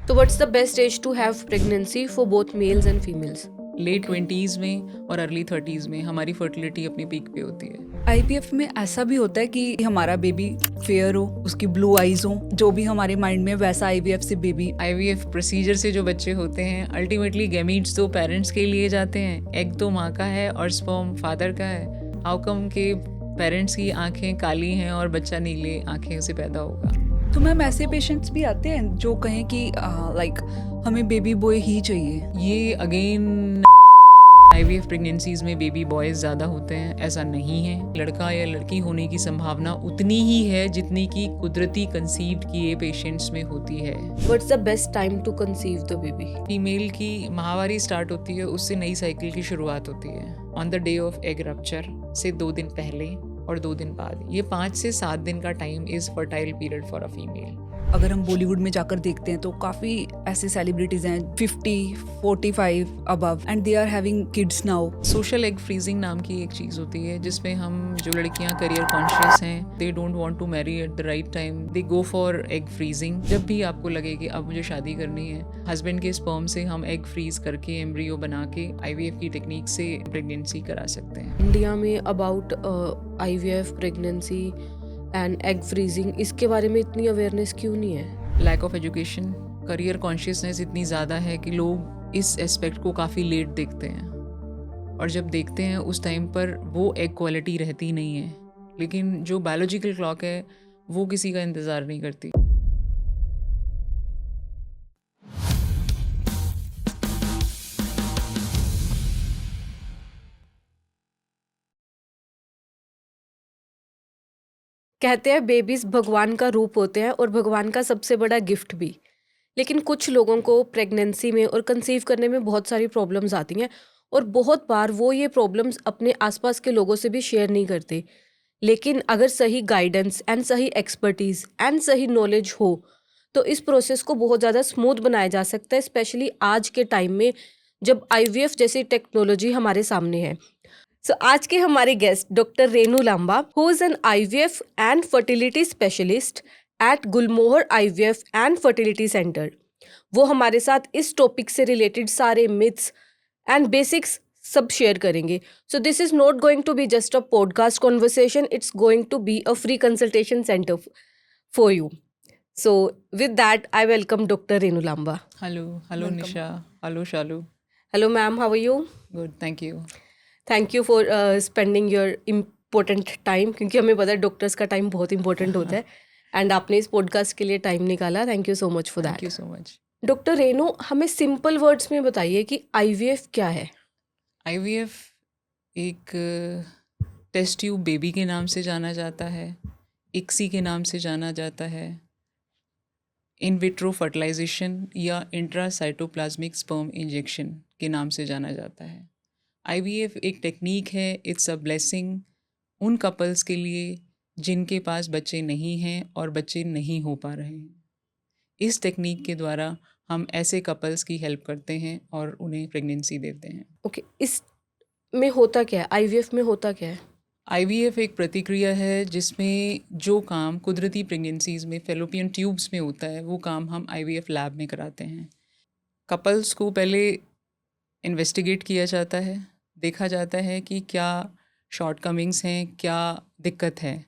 तो what's the best age to have pregnancy for both males and females? Late 20s में और early 30s में हमारी fertility अपनी पीक पे होती है। आईवीएफ में ऐसा भी होता है कि हमारा बेबी फेयर हो, उसकी ब्लू आईज हो, जो भी हमारे माइंड में वैसा आईवीएफ से बेबी। आईवीएफ प्रोसीजर से जो बच्चे होते हैं अल्टीमेटली गैमीट्स तो पेरेंट्स के लिए जाते हैं, एग तो माँ का है और स्पर्म फादर का है। हाउ कम के पेरेंट्स की आंखें काली हैं और बच्चा नीले आंखें से पैदा होगा? तो मैम ऐसे पेशेंट्स भी आते हैं जो कहें कि लाइक हमें बेबी बॉय ही चाहिए। ये अगेन आईवीएफ प्रेगनेंसीज में बेबी बॉयज़ ज़्यादा होते हैं, ऐसा नहीं है। लड़का या लड़की होने की संभावना उतनी ही है जितनी कि कुदरती कंसीव्ड किए पेशेंट्स में होती है। What's the best time to conceive the baby? Female की माहवारी स्टार्ट होती है, उससे नई साइकिल की शुरुआत होती है on the day of egg rupture से 2 दिन पहले और 2 दिन बाद। ये 5 से 7 दिन का time is fertile period for a female. अगर हम बॉलीवुड में जाकर देखते हैं तो काफी ऐसे सेलिब्रिटीज हैं 50, 45 above and they are having kids now. Social egg freezing नाम की एक चीज़ होती है जिसमें हम जो लड़कियां करियर कॉन्शियस हैं, they don't want to marry at the right time, they go for egg freezing. जब भी आपको लगे कि अब मुझे शादी करनी है, हस्बैंड के स्पर्म से हम एग फ्रीज करके एम्ब्रियो बना के आईवीएफ की टेक्निक से प्रेगनेंसी करा सकते हैं। इंडिया में about IVF pregnancy and egg freezing, इसके बारे में इतनी अवेयरनेस क्यों नहीं है? Lack of education, career consciousness इतनी ज़्यादा है कि लोग इस एस्पेक्ट को काफ़ी लेट देखते हैं, और जब देखते हैं उस टाइम पर वो एग क्वालिटी रहती नहीं है। लेकिन जो बायोलॉजिकल क्लॉक है वो किसी का इंतज़ार नहीं करती। कहते हैं बेबीज भगवान का रूप होते हैं और भगवान का सबसे बड़ा गिफ्ट भी। लेकिन कुछ लोगों को प्रेगनेंसी में और कंसीव करने में बहुत सारी प्रॉब्लम्स आती हैं, और बहुत बार वो ये प्रॉब्लम्स अपने आसपास के लोगों से भी शेयर नहीं करते। लेकिन अगर सही गाइडेंस एंड सही एक्सपर्टीज एंड सही नॉलेज हो तो इस प्रोसेस को बहुत ज़्यादा स्मूथ बनाया जा सकता है, स्पेशली आज के टाइम में जब आईवीएफ जैसी टेक्नोलॉजी हमारे सामने है। सो आज के हमारे guest doctor Renu Lamba, who is an IVF and fertility specialist at Gulmohar IVF and fertility centre. वो हमारे साथ इस टॉपिक से रिलेटेड सारे मिथ्स एंड बेसिक्स सब शेयर करेंगे। So this is not going to be just a podcast conversation, it's going to be a free consultation centre for you. So with that I welcome doctor Renu Lamba. Hello Welcome. Nisha, hello Shalu. Hello ma'am, how are you? Good, thank you. Thank you for spending your important time, क्योंकि हमें पता है doctors का time बहुत important होता है, and आपने इस पॉडकास्ट के लिए टाइम निकाला। Thank you so much for thank you that. So much. Doctor Renu, हमें सिंपल वर्ड्स में बताइए कि आईवीएफ क्या है? आईवीएफ एक टेस्ट ट्यूब बेबी के नाम से जाना जाता है, इक्सी के नाम से जाना जाता है, इन विट्रो फर्टिलाइजेशन या इंट्रासाइटोप्लाज्मिक स्पर्म इंजेक्शन के नाम से जाना जाता है। आईवीएफ एक टेक्निक है, इट्स अ ब्लेसिंग उन कपल्स के लिए जिनके पास बच्चे नहीं हैं और बच्चे नहीं हो पा रहे हैं। इस टेक्निक के द्वारा हम ऐसे कपल्स की हेल्प करते हैं और उन्हें प्रेगनेंसी देते हैं। ओके, इस में होता क्या है? आईवीएफ में होता क्या है? आईवीएफ एक प्रतिक्रिया है जिसमें जो काम कुदरती प्रेगनेंसीज में फेलोपियन ट्यूब्स में होता है वो काम हम आईवीएफ लैब में कराते हैं। कपल्स को पहले इन्वेस्टिगेट किया जाता है, देखा जाता है कि क्या शॉर्टकमिंग्स हैं, क्या दिक्कत है।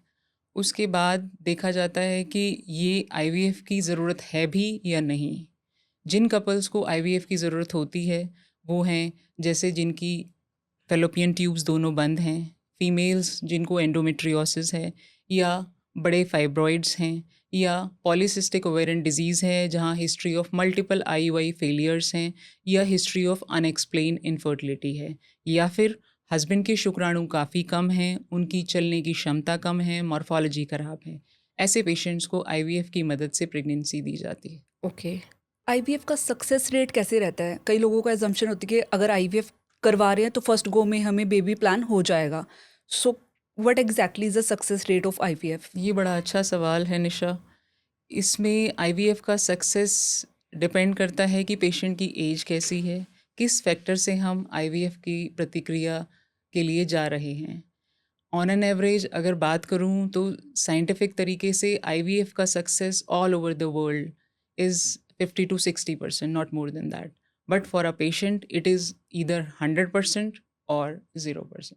उसके बाद देखा जाता है कि ये आईवीएफ की ज़रूरत है भी या नहीं। जिन कपल्स को आईवीएफ की ज़रूरत होती है वो हैं जैसे जिनकी फेलोपियन ट्यूब्स दोनों बंद हैं, फीमेल्स जिनको एंडोमेट्रियोसिस है, या बड़े फाइब्रॉइड्स हैं, या पॉलीसिस्टिक ओवेरियन डिजीज़ है जहाँ history of multiple IUI failures हैं, या हिस्ट्री ऑफ अनएक्सप्लेन इनफर्टिलिटी है, या फिर हस्बैंड के शुक्राणु काफ़ी कम हैं, उनकी चलने की क्षमता कम है, मॉर्फोलॉजी ख़राब है। ऐसे पेशेंट्स को आईवीएफ की मदद से प्रेगनेंसी दी जाती है। ओके। आईवीएफ का सक्सेस रेट कैसे रहता है? कई लोगों का एजम्पशन होती है कि अगर आईवीएफ करवा रहे हैं तो फर्स्ट गो में हमें बेबी प्लान हो जाएगा। So what exactly is the success rate of IVF? ये बड़ा अच्छा सवाल है निशा। इसमें आईवीएफ का सक्सेस डिपेंड करता है कि पेशेंट की एज कैसी है, किस फैक्टर से हम आईवीएफ की प्रतिक्रिया के लिए जा रहे हैं। ऑन एन एवरेज अगर बात करूं तो साइंटिफिक तरीके से आईवीएफ का success all over the world is 50 to 60%, not more than that. But for a patient, it is either 100% or 0%.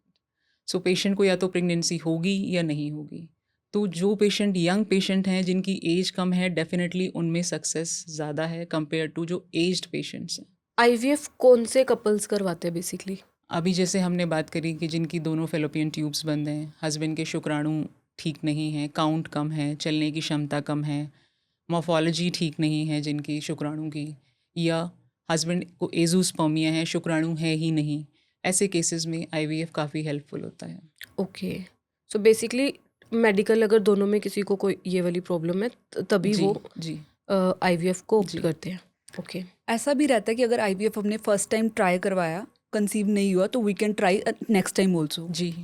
So patient को या तो प्रेगनेंसी होगी या नहीं होगी. तो जो पेशेंट यंग पेशेंट हैं जिनकी एज कम है, डेफिनेटली उनमें सक्सेस ज़्यादा है कंपेयर टू जो एज्ड पेशेंट्स हैं. आईवीएफ कौन से कपल्स करवाते हैं बेसिकली? अभी जैसे हमने बात करी कि जिनकी दोनों फेलोपियन ट्यूब्स बंद हैं, हस्बैंड के शुक्राणु ठीक नहीं हैं, काउंट कम है, चलने की क्षमता कम है, मॉर्फोलॉजी ठीक नहीं है जिनकी शुक्राणु की, या हस्बैंड को एजोस्पर्मिया है, शुक्राणु है ही नहीं, ऐसे केसेस में आईवीएफ काफ़ी हेल्पफुल होता है. ओके, सो बेसिकली मेडिकल अगर दोनों में किसी को कोई ये वाली प्रॉब्लम है तभी जी वो जी आईवीएफ को ऑप्ट जी. करते हैं. ओके. ऐसा भी रहता है कि अगर आईवीएफ हमने फर्स्ट टाइम ट्राई करवाया, कंसीव नहीं हुआ, तो we can try next time also. जी,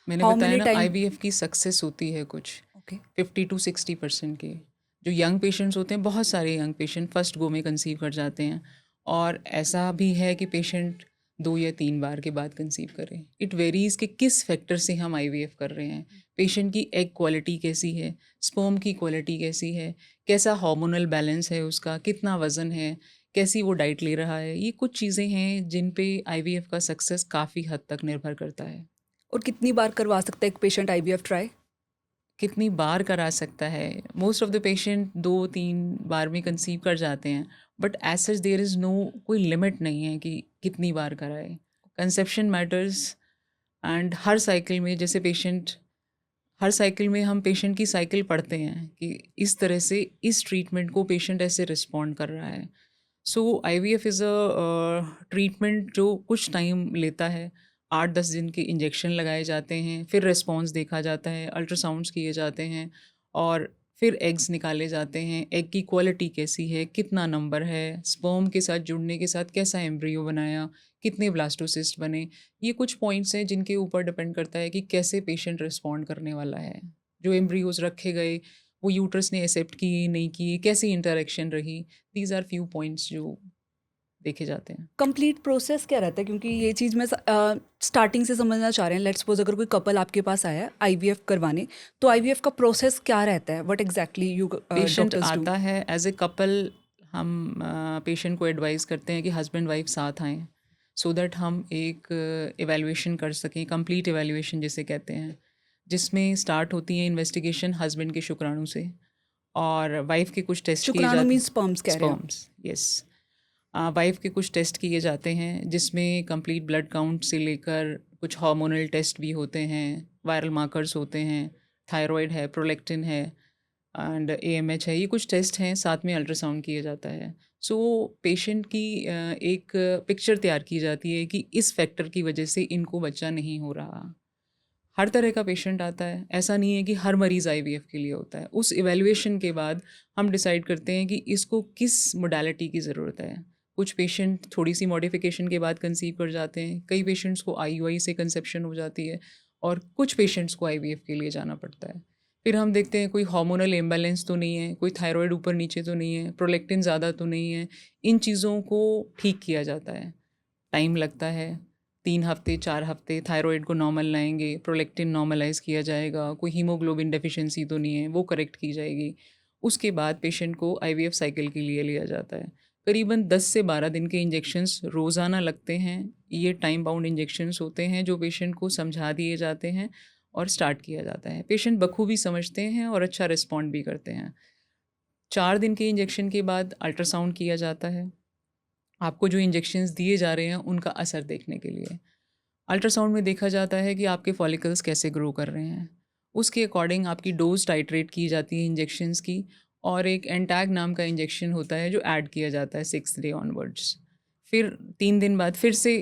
मैंने How बताया many ना time- आईवीएफ की सक्सेस होती है कुछ ओके. 50 to 60% के. जो यंग पेशेंट्स होते हैं, बहुत सारे यंग पेशेंट फर्स्ट गो में कंसीव कर जाते हैं, और ऐसा भी है कि पेशेंट 2 या 3 बार के बाद कंसीव करें. इट वेरीज़ कि किस फैक्टर से हम आईवीएफ कर रहे हैं. पेशेंट की एग क्वालिटी कैसी है, स्पर्म की क्वालिटी कैसी है, कैसा हार्मोनल बैलेंस है उसका, कितना वज़न है, कैसी वो डाइट ले रहा है. ये कुछ चीज़ें हैं जिन पे आईवीएफ का सक्सेस काफ़ी हद तक निर्भर करता है. और कितनी बार करवा सकता है एक पेशेंट आईवीएफ ट्राई? कितनी बार करा सकता है? मोस्ट ऑफ द पेशेंट 2-3 बार में कंसीव कर जाते हैं, but as such there is no कोई लिमिट नहीं है कि कितनी बार कराए. Conception matters. एंड हर साइकिल में, जैसे पेशेंट, हर साइकिल में हम पेशेंट की साइकिल पढ़ते हैं कि इस तरह से इस ट्रीटमेंट को पेशेंट ऐसे रिस्पॉन्ड कर रहा है. सो आईवीएफ इज़ अ ट्रीटमेंट जो कुछ टाइम लेता है. 8-10 दिन के इंजेक्शन लगाए जाते हैं, फिर रिस्पॉन्स देखा जाता है, अल्ट्रासाउंड्स किए जाते हैं, और फिर एग्स निकाले जाते हैं. एग की क्वालिटी कैसी है, कितना नंबर है, स्पर्म के साथ जुड़ने के साथ कैसा एम्ब्रियो बनाया, कितने ब्लास्टोसिस्ट बने. ये कुछ पॉइंट्स हैं जिनके ऊपर डिपेंड करता है कि कैसे पेशेंट रिस्पॉन्ड करने वाला है. जो एम्ब्रियोज रखे गए वो यूट्रस ने एक्सेप्ट किए नहीं किए, कैसी इंटरेक्शन रही. दीज आर फ्यू पॉइंट्स जो देखे जाते हैं. कंप्लीट प्रोसेस क्या रहता है? क्योंकि ये चीज़ मैं स्टार्टिंग से समझना चाह रहे हैं. लेट्स सपोज अगर कोई कपल आपके पास आया आईवीएफ करवाने, तो आईवीएफ का प्रोसेस क्या रहता है? What exactly you patient doctors do? आता है एज ए कपल, हम पेशेंट को एडवाइस करते हैं कि हस्बैंड वाइफ साथ आएँ, सो दैट हम एक एवेल्युएशन कर सकें, कंप्लीट एवेल्युएशन जिसे कहते हैं, जिसमें स्टार्ट होती है इन्वेस्टिगेशन हस्बैंड के शुक्राणु से, और वाइफ के कुछ टेस्ट किए शुक्राणु जाते मीन्स स्पर्म्स कह रहे हैं? Sperms, yes. वाइफ के कुछ टेस्ट किए जाते हैं जिसमें कंप्लीट ब्लड काउंट से लेकर कुछ हार्मोनल टेस्ट भी होते हैं, वायरल मार्कर्स होते हैं, थायराइड है, प्रोलेक्टिन है, एंड एएमएच है. ये कुछ टेस्ट हैं, साथ में अल्ट्रासाउंड किया जाता है. सो पेशेंट की एक पिक्चर तैयार की जाती है कि इस फैक्टर की वजह से इनको बच्चा नहीं हो रहा. हर तरह का पेशेंट आता है, ऐसा नहीं है कि हर मरीज़ आईवीएफ के लिए होता है. उस इवैल्यूएशन के बाद हम डिसाइड करते हैं कि इसको किस मोडालिटी की ज़रूरत है. कुछ पेशेंट थोड़ी सी मॉडिफिकेशन के बाद कंसीव कर जाते हैं, कई पेशेंट्स को आईयूआई से कंसेप्शन हो जाती है, और कुछ पेशेंट्स को आईवीएफ के लिए जाना पड़ता है. फिर हम देखते हैं कोई हार्मोनल इम्बैलेंस तो नहीं है, कोई थायराइड ऊपर नीचे तो नहीं है, प्रोलेक्टिन ज़्यादा तो नहीं है. इन चीज़ों को ठीक किया जाता है. टाइम लगता है, 3 हफ्ते 4 हफ्ते. थायराइड को नॉर्मल लाएंगे, प्रोलेक्टिन नॉर्मलाइज किया जाएगा, कोई हीमोग्लोबिन डेफिशिएंसी तो नहीं है, वो करेक्ट की जाएगी. उसके बाद पेशेंट को आईवीएफ साइकिल के लिए लिया जाता है. करीबन 10 से 12 दिन के इंजेक्शंस रोज़ाना लगते हैं. ये टाइम बाउंड इंजेक्शंस होते हैं जो पेशेंट को समझा दिए जाते हैं और स्टार्ट किया जाता है. पेशेंट बखूबी समझते हैं और अच्छा रिस्पॉन्ड भी करते हैं. 4 दिन के इंजेक्शन के बाद अल्ट्रासाउंड किया जाता है, आपको जो इंजेक्शंस दिए जा रहे हैं उनका असर देखने के लिए. अल्ट्रासाउंड में देखा जाता है कि आपके फॉलिकल्स कैसे ग्रो कर रहे हैं. उसके अकॉर्डिंग आपकी डोज टाइट्रेट की जाती है इंजेक्शंस की, और एक एंटैग नाम का इंजेक्शन होता है जो ऐड किया जाता है 6th डे ऑनवर्ड्स. फिर 3 दिन बाद फिर से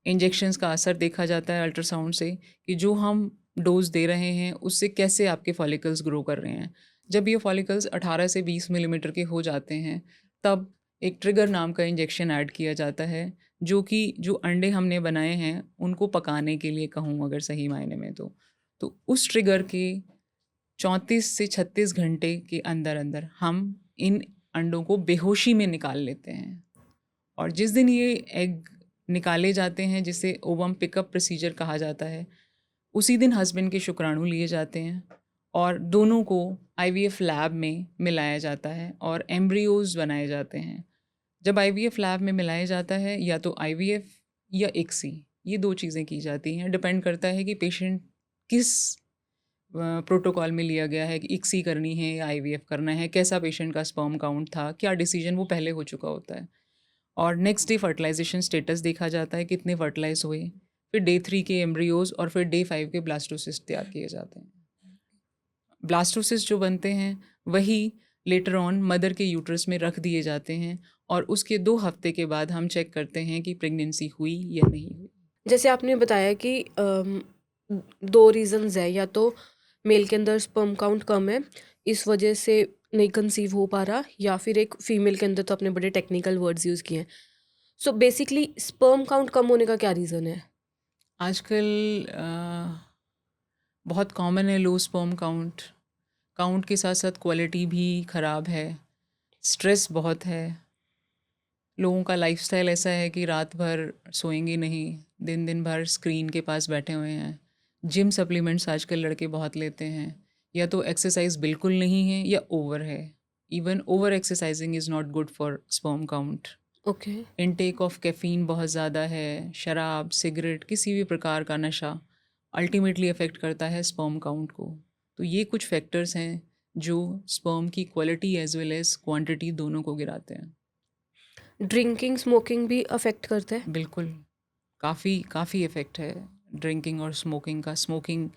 इंजेक्शंस का असर देखा जाता है अल्ट्रासाउंड से कि जो हम डोज दे रहे हैं उससे कैसे आपके फॉलिकल्स ग्रो कर रहे हैं. जब ये फॉलिकल्स 18 से 20 मिलीमीटर के हो जाते हैं, तब एक ट्रिगर नाम का इंजेक्शन ऐड किया जाता है, जो कि जो अंडे हमने बनाए हैं उनको पकाने के लिए कहूँ अगर सही मायने में, तो उस ट्रिगर के 34 से 36 घंटे के अंदर अंदर हम इन अंडों को बेहोशी में निकाल लेते हैं. और जिस दिन ये एग निकाले जाते हैं, जिसे ओवम पिकअप प्रोसीजर कहा जाता है, उसी दिन हस्बैंड के शुक्राणु लिए जाते हैं और दोनों को आईवीएफ लैब में मिलाया जाता है और एम्ब्रियोज बनाए जाते हैं। जब आईवीएफ लैब में मिलाया जाता है या तो आईवीएफ या इक्सी, ये 2 चीज़ें की जाती हैं। डिपेंड करता है कि पेशेंट किस प्रोटोकॉल में लिया गया है कि इक्सी करनी है या आईवीएफ करना है, कैसा पेशेंट का स्पर्म काउंट था, क्या डिसीजन वो पहले हो चुका होता है। और नेक्स्ट डे फर्टिलाइजेशन स्टेटस देखा जाता है, कितने फर्टिलाइज हुए, फिर डे 3 के एम्ब्रियोज और फिर डे 5 के ब्लास्टोसिस्ट तैयार किए जाते हैं। ब्लास्टोसिस्ट जो बनते हैं वही लेटर ऑन मदर के यूट्रस में रख दिए जाते हैं और उसके 2 हफ्ते के बाद हम चेक करते हैं कि प्रेगनेंसी हुई या नहीं हुई। जैसे आपने बताया कि 2 रीज़न्स है, या तो मेल के अंदर स्पर्म काउंट कम है, इस वजह से नहीं कंसीव हो पा रहा, या फिर एक फीमेल के अंदर, तो आपने बड़े टेक्निकल वर्ड्स यूज़ किए हैं। सो बेसिकली स्पर्म काउंट कम होने का क्या रीज़न है? आजकल बहुत कॉमन है लो स्पर्म काउंट। काउंट के साथ साथ क्वालिटी भी ख़राब है, स्ट्रेस बहुत है, लोगों का लाइफस्टाइल ऐसा है कि रात भर सोएंगे नहीं, दिन दिन भर स्क्रीन के पास बैठे हुए हैं। जिम सप्लीमेंट्स आजकल लड़के बहुत लेते हैं, या तो एक्सरसाइज बिल्कुल नहीं है या ओवर है। Even over exercising is not good for sperm count. Okay. Intake of caffeine बहुत ज़्यादा है, शराब, सिगरेट, किसी भी प्रकार का नशा अल्टीमेटली अफेक्ट करता है स्पर्म काउंट को। तो ये कुछ फैक्टर्स हैं जो स्पर्म की quality as well as quantity दोनों को गिराते हैं। ड्रिंकिंग, स्मोकिंग भी अफेक्ट करता है? बिल्कुल, काफ़ी काफ़ी इफ़ेक्ट है ड्रिंकिंग और स्मोकिंग का। स्मोकिंग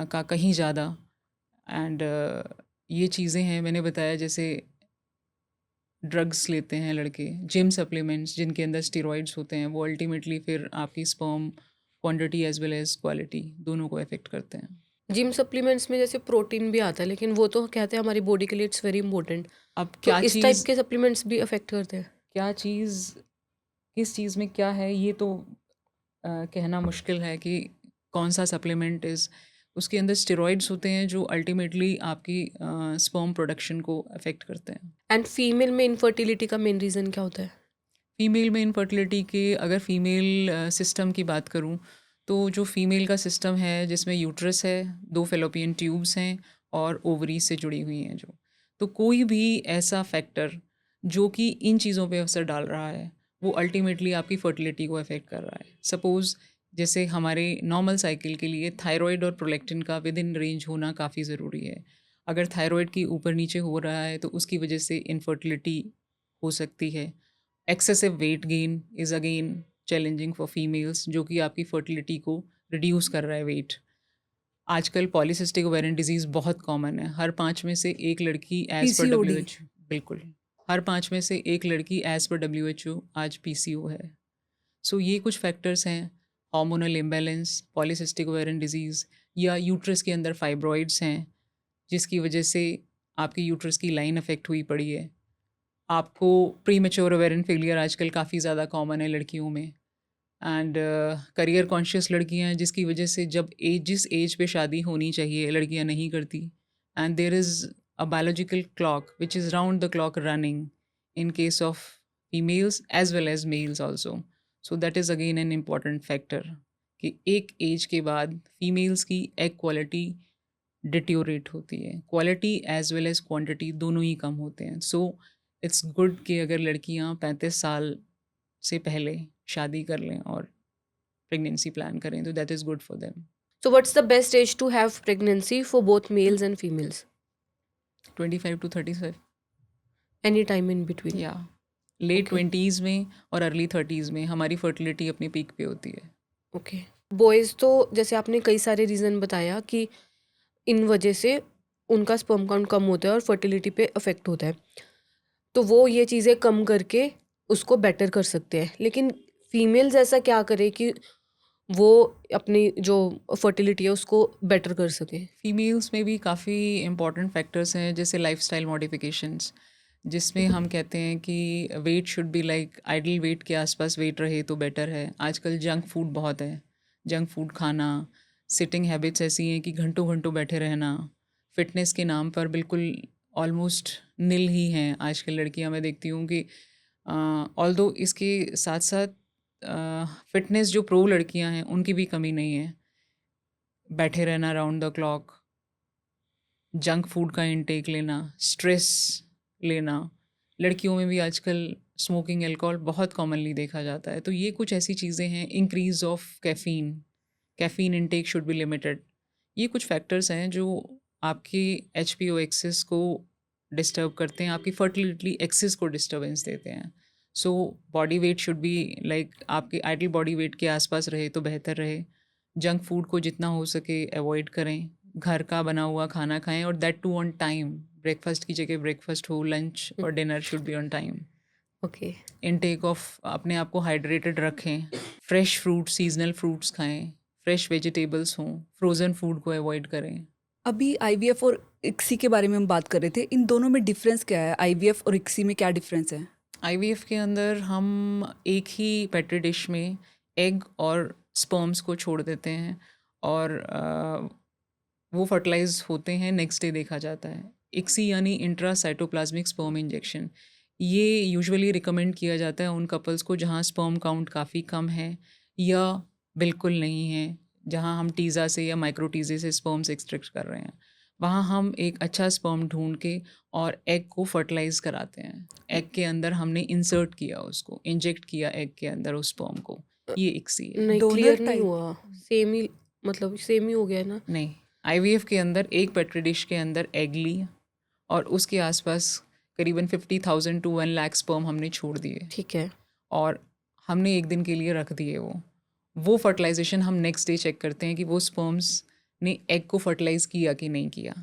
का कहीं ज़्यादा। एंड ये चीज़ें हैं, मैंने बताया, जैसे ड्रग्स लेते हैं लड़के, जिम सप्लीमेंट्स जिनके अंदर स्टेरॉइड्स होते हैं, वो अल्टीमेटली फिर आपकी sperm quantity as well as quality दोनों को अफेक्ट करते हैं। जिम सप्लीमेंट्स में जैसे प्रोटीन भी आता है, लेकिन वो तो कहते हैं हमारी बॉडी के लिए इट्स वेरी इंपॉर्टेंट। अब तो क्या इस टाइप चीज़, के सप्लीमेंट्स भी अफेक्ट करते हैं? क्या चीज़ किस चीज़ में क्या है, ये तो कहना मुश्किल है कि कौन सा सप्लीमेंट इज़। उसके अंदर स्टेरॉइड्स होते हैं जो अल्टीमेटली आपकी स्पर्म प्रोडक्शन को अफेक्ट करते हैं। एंड फीमेल में इनफर्टिलिटी का मेन रीज़न क्या होता है? फीमेल में इनफर्टिलिटी के, अगर फीमेल सिस्टम की बात करूं, तो जो फीमेल का सिस्टम है जिसमें यूट्रस है, 2 फेलोपियन ट्यूब्स हैं और ओवरी से जुड़ी हुई हैं जो, तो कोई भी ऐसा फैक्टर जो कि इन चीज़ों पे असर डाल रहा है वो अल्टीमेटली आपकी फर्टिलिटी को अफेक्ट कर रहा है। सपोज़ जैसे हमारे नॉर्मल साइकिल के लिए थायराइड और प्रोलैक्टिन का विद इन रेंज होना काफ़ी ज़रूरी है। अगर थायराइड की ऊपर नीचे हो रहा है तो उसकी वजह से इनफर्टिलिटी हो सकती है। Excessive weight gain is again challenging for females, जो कि आपकी फर्टिलिटी को रिड्यूस कर रहा है वेट। आजकल पॉलीसिस्टिक ओवेरियन डिजीज़ बहुत कॉमन है, हर 5 में से 1 लड़की एज़ पर पीसीओडी। WHO, बिल्कुल, हर 5 में से 1 लड़की एज़ पर WHO आज पीसीओ है। सो ये कुछ फैक्टर्स हैं, hormonal imbalance, polycystic ovarian disease, या यूट्रस के अंदर फाइब्रॉइड्स हैं जिसकी वजह से आपकी यूट्रस की लाइन अफेक्ट हुई पड़ी है। आपको प्री मैच्योर ओवेरियन फेलियर आजकल काफ़ी ज़्यादा कॉमन है लड़कियों में। एंड करियर कॉन्शियस लड़कियां हैं जिसकी वजह से जब जिस एज पे शादी होनी चाहिए लड़कियां नहीं करती। And there is a biological clock which is round the clock running in case of females as well as males also. So that is again an important factor कि एक एज के बाद फीमेल्स की एग क्वालिटी डिट्योरेट होती है, quality as well as quantity दोनों ही कम होते हैं। सो इट्स गुड कि अगर लड़कियां 35 साल से पहले शादी कर लें और प्रेगनेंसी प्लान करें तो that is good for them. So what's the best age to have pregnancy for both males and females? 25 to 35, Any time in between? या लेट Okay. 20s में और अर्ली 30s में हमारी फर्टिलिटी अपनी peak पे होती है। ओके। बॉयज़ तो जैसे आपने कई सारे रीज़न बताया कि इन वजह से उनका स्पर्म काउंट कम होता है और फर्टिलिटी पे अफेक्ट होता है, तो वो ये चीज़ें कम करके उसको बेटर कर सकते हैं। लेकिन फीमेल्स ऐसा क्या करे कि वो अपनी जो फर्टिलिटी है उसको बेटर कर सके? फीमेल्स में भी काफ़ी इंपॉर्टेंट फैक्टर्स हैं, जैसे लाइफस्टाइल मॉडिफिकेशंस, जिसमें हम कहते हैं कि weight should be like ideal weight के आसपास वेट रहे तो बेटर है। आजकल जंक फूड बहुत है, जंक फूड खाना, सिटिंग हैबिट्स ऐसी हैं कि घंटों घंटों बैठे रहना, फिटनेस के नाम पर बिल्कुल ऑलमोस्ट नील ही हैं आजकल लड़कियां। मैं देखती हूँ कि ऑल्दो इसके साथ साथ फिटनेस जो प्रो लड़कियां हैं उनकी भी कमी नहीं है, बैठे रहना round the clock, junk food का इंटेक लेना, स्ट्रेस लेना, लड़कियों में भी आजकल स्मोकिंग, अल्कोहल बहुत कॉमनली देखा जाता है। तो ये कुछ ऐसी चीज़ें हैं। Increase of caffeine intake should be limited. ये कुछ फैक्टर्स हैं जो आपकी HPO एक्सेस को डिस्टर्ब करते हैं, आपकी फर्टिलिटी एक्सेस को डिस्टर्बेंस देते हैं। So body weight should be like आपके आइडल बॉडी वेट के आसपास रहे तो बेहतर रहे। जंक फूड को जितना हो सके अवॉइड करें, घर का बना हुआ खाना खाएं, और that too on time. Breakfast की जगह ब्रेकफास्ट हो, लंच और dinner should be on time. Okay. Intake of अपने आप को हाइड्रेटेड रखें, फ्रेश फ्रूट, सीजनल फ्रूट्स खाएं, फ्रेश वेजिटेबल्स हों, फ्रोज़न फूड को अवॉइड करें। अभी आईवीएफ और इक्सी के बारे में हम बात कर रहे थे, इन दोनों में डिफरेंस क्या है? आईवीएफ और इक्सी में क्या डिफरेंस है? IVF के अंदर हम एक ही पेट्री डिश में एग और स्पर्म्स को छोड़ देते हैं, और वो फर्टिलाइज होते हैं, नेक्स्ट डे देखा जाता है। इक्सी यानी इंट्रासाइटोप्लाज्मिक स्पर्म इंजेक्शन, ये यूजुअली रिकमेंड किया जाता है उन कपल्स को जहाँ स्पर्म काउंट काफ़ी कम है या बिल्कुल नहीं है, जहाँ हम टीज़ा से या माइक्रोटीजे से स्पर्म्स एक्सट्रैक्ट कर रहे हैं। वहाँ हम एक अच्छा स्पर्म ढूंढ के और एग को फर्टिलाइज कराते हैं। एग के अंदर हमने इंसर्ट किया, उसको इंजेक्ट किया एग के अंदर उस स्पर्म को। ये इक्सी है। नहीं, Donor क्लियर नहीं type? हुआ। सेम ही, मतलब सेम ही हो गया ना। नहीं, IVF के अंदर एक पेट्री डिश के अंदर एग ली और उसके आसपास करीबन 50,000 to 1 लाख स्पर्म हमने छोड़ दिए, ठीक है। और हमने एक दिन के लिए रख दिए वो फर्टिलाइजेशन हम नेक्स्ट डे चेक करते हैं कि वो स्पर्म्स ने एग को फर्टिलाइज किया कि नहीं किया।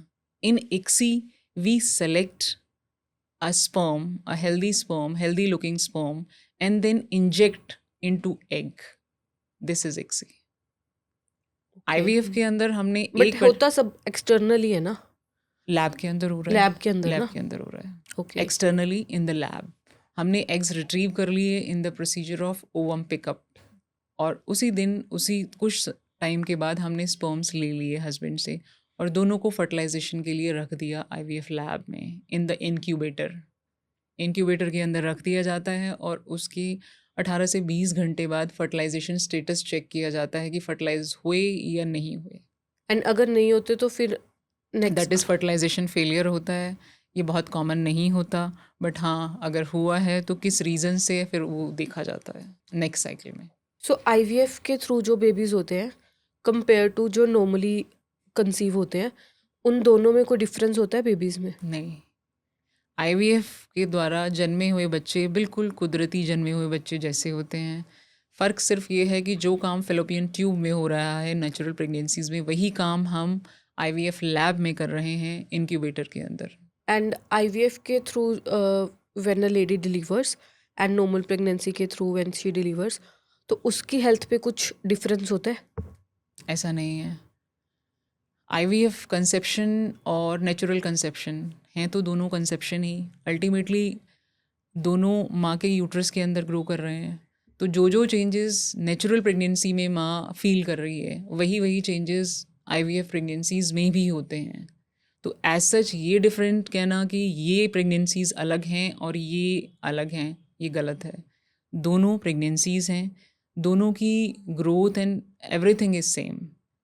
In ICSI we select a sperm, a healthy looking sperm, and then inject into egg. This is ICSI. IVF के अंदर हमने बट होता सब एक्सटर्नली है ना, लैब के अंदर हो रहा है। लैब के अंदर लैब ना। के अंदर हो रहा है, okay. Externally in the lab. हमने एग्स रिट्रीव कर लिए in the procedure of ovum pickup, और उसी दिन, उसी कुछ टाइम के बाद हमने स्पर्म्स ले लिए हस्बैंड से, और दोनों को फर्टिलाइजेशन के लिए रख दिया IVF लैब में इन द इंक्यूबेटर के अंदर रख दिया जाता है, और उसकी 18 से 20 घंटे बाद फर्टिलाइजेशन स्टेटस चेक किया जाता है कि फर्टिलाइज हुए या नहीं हुए। एंड अगर नहीं होते तो फिर that next. Is fertilisation failure होता है। ये बहुत कॉमन नहीं होता, बट हाँ अगर हुआ है तो किस रीज़न से, फिर वो देखा जाता है नेक्स्ट साइकिल में। सो IVF के थ्रू जो बेबीज होते हैं कंपेयर टू जो नॉर्मली कंसीव होते हैं, उन दोनों में कोई डिफरेंस होता है बेबीज में? नहीं, IVF के द्वारा जन्मे हुए बच्चे बिल्कुल कुदरती जन्मे हुए बच्चे जैसे होते हैं। फ़र्क सिर्फ ये है कि जो काम फेलोपियन ट्यूब में हो रहा है नेचुरल प्रेगनेंसीज़ में, वही काम हम IVF लैब में कर रहे हैं इंक्यूबेटर के अंदर। एंड IVF के through when a lady delivers and normal pregnancy के थ्रू व्हेन शी डिलीवर्स, तो उसकी हेल्थ पे कुछ डिफरेंस होता है? ऐसा नहीं है। IVF कंसेप्शन और नेचुरल कंसेप्शन हैं तो दोनों कंसेप्शन ही अल्टीमेटली दोनों माँ के यूट्रस के अंदर ग्रो कर रहे हैं। तो जो चेंजेस नेचुरल प्रेगनेंसी में माँ फील कर रही है, वही चेंजेस IVF प्रेगनेंसीज़ में भी होते हैं। तो एज सच ये डिफरेंट कहना कि ये प्रेगनेंसीज़ अलग हैं और ये अलग हैं, ये गलत है। दोनों प्रेगनेंसीज़ हैं, दोनों की growth and everything is same.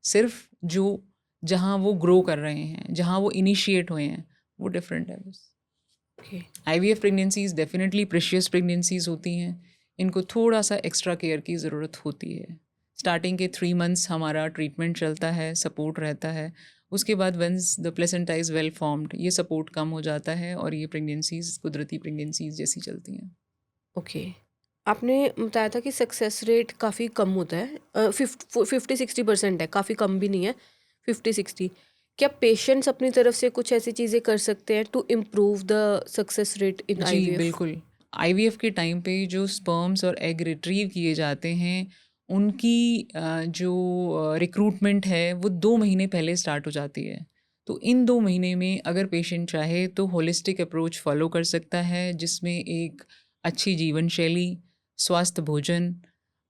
सिर्फ जो जहाँ वो ग्रो कर रहे हैं, जहाँ वो इनिशिएट हुए हैं, वो डिफरेंट है बस। Okay. IVF pregnancies definitely precious pregnancies होती हैं। इनको थोड़ा सा एक्स्ट्रा केयर की ज़रूरत होती है। स्टार्टिंग के 3 मंथ्स हमारा ट्रीटमेंट चलता है, सपोर्ट रहता है। उसके बाद once the placenta is well formed, ये सपोर्ट कम हो जाता है और ये प्रेगनेंसीज़ कुदरती प्रेगनेंसीज़ जैसी चलती हैं। ओके। आपने बताया था कि सक्सेस रेट काफ़ी कम होता है, 50-60% है, काफ़ी कम भी नहीं है, 50-60। क्या पेशेंट्स अपनी तरफ से कुछ ऐसी चीज़ें कर सकते हैं to improve the success rate in जी IVF? बिल्कुल। IVF के टाइम पे जो स्पर्म्स और एग रिट्रीव किए जाते हैं, उनकी जो रिक्रूटमेंट है वो 2 महीने पहले स्टार्ट हो जाती है। तो इन 2 महीने में अगर पेशेंट चाहे तो होलिस्टिक अप्रोच फॉलो कर सकता है, जिसमें एक अच्छी जीवन शैली, स्वस्थ भोजन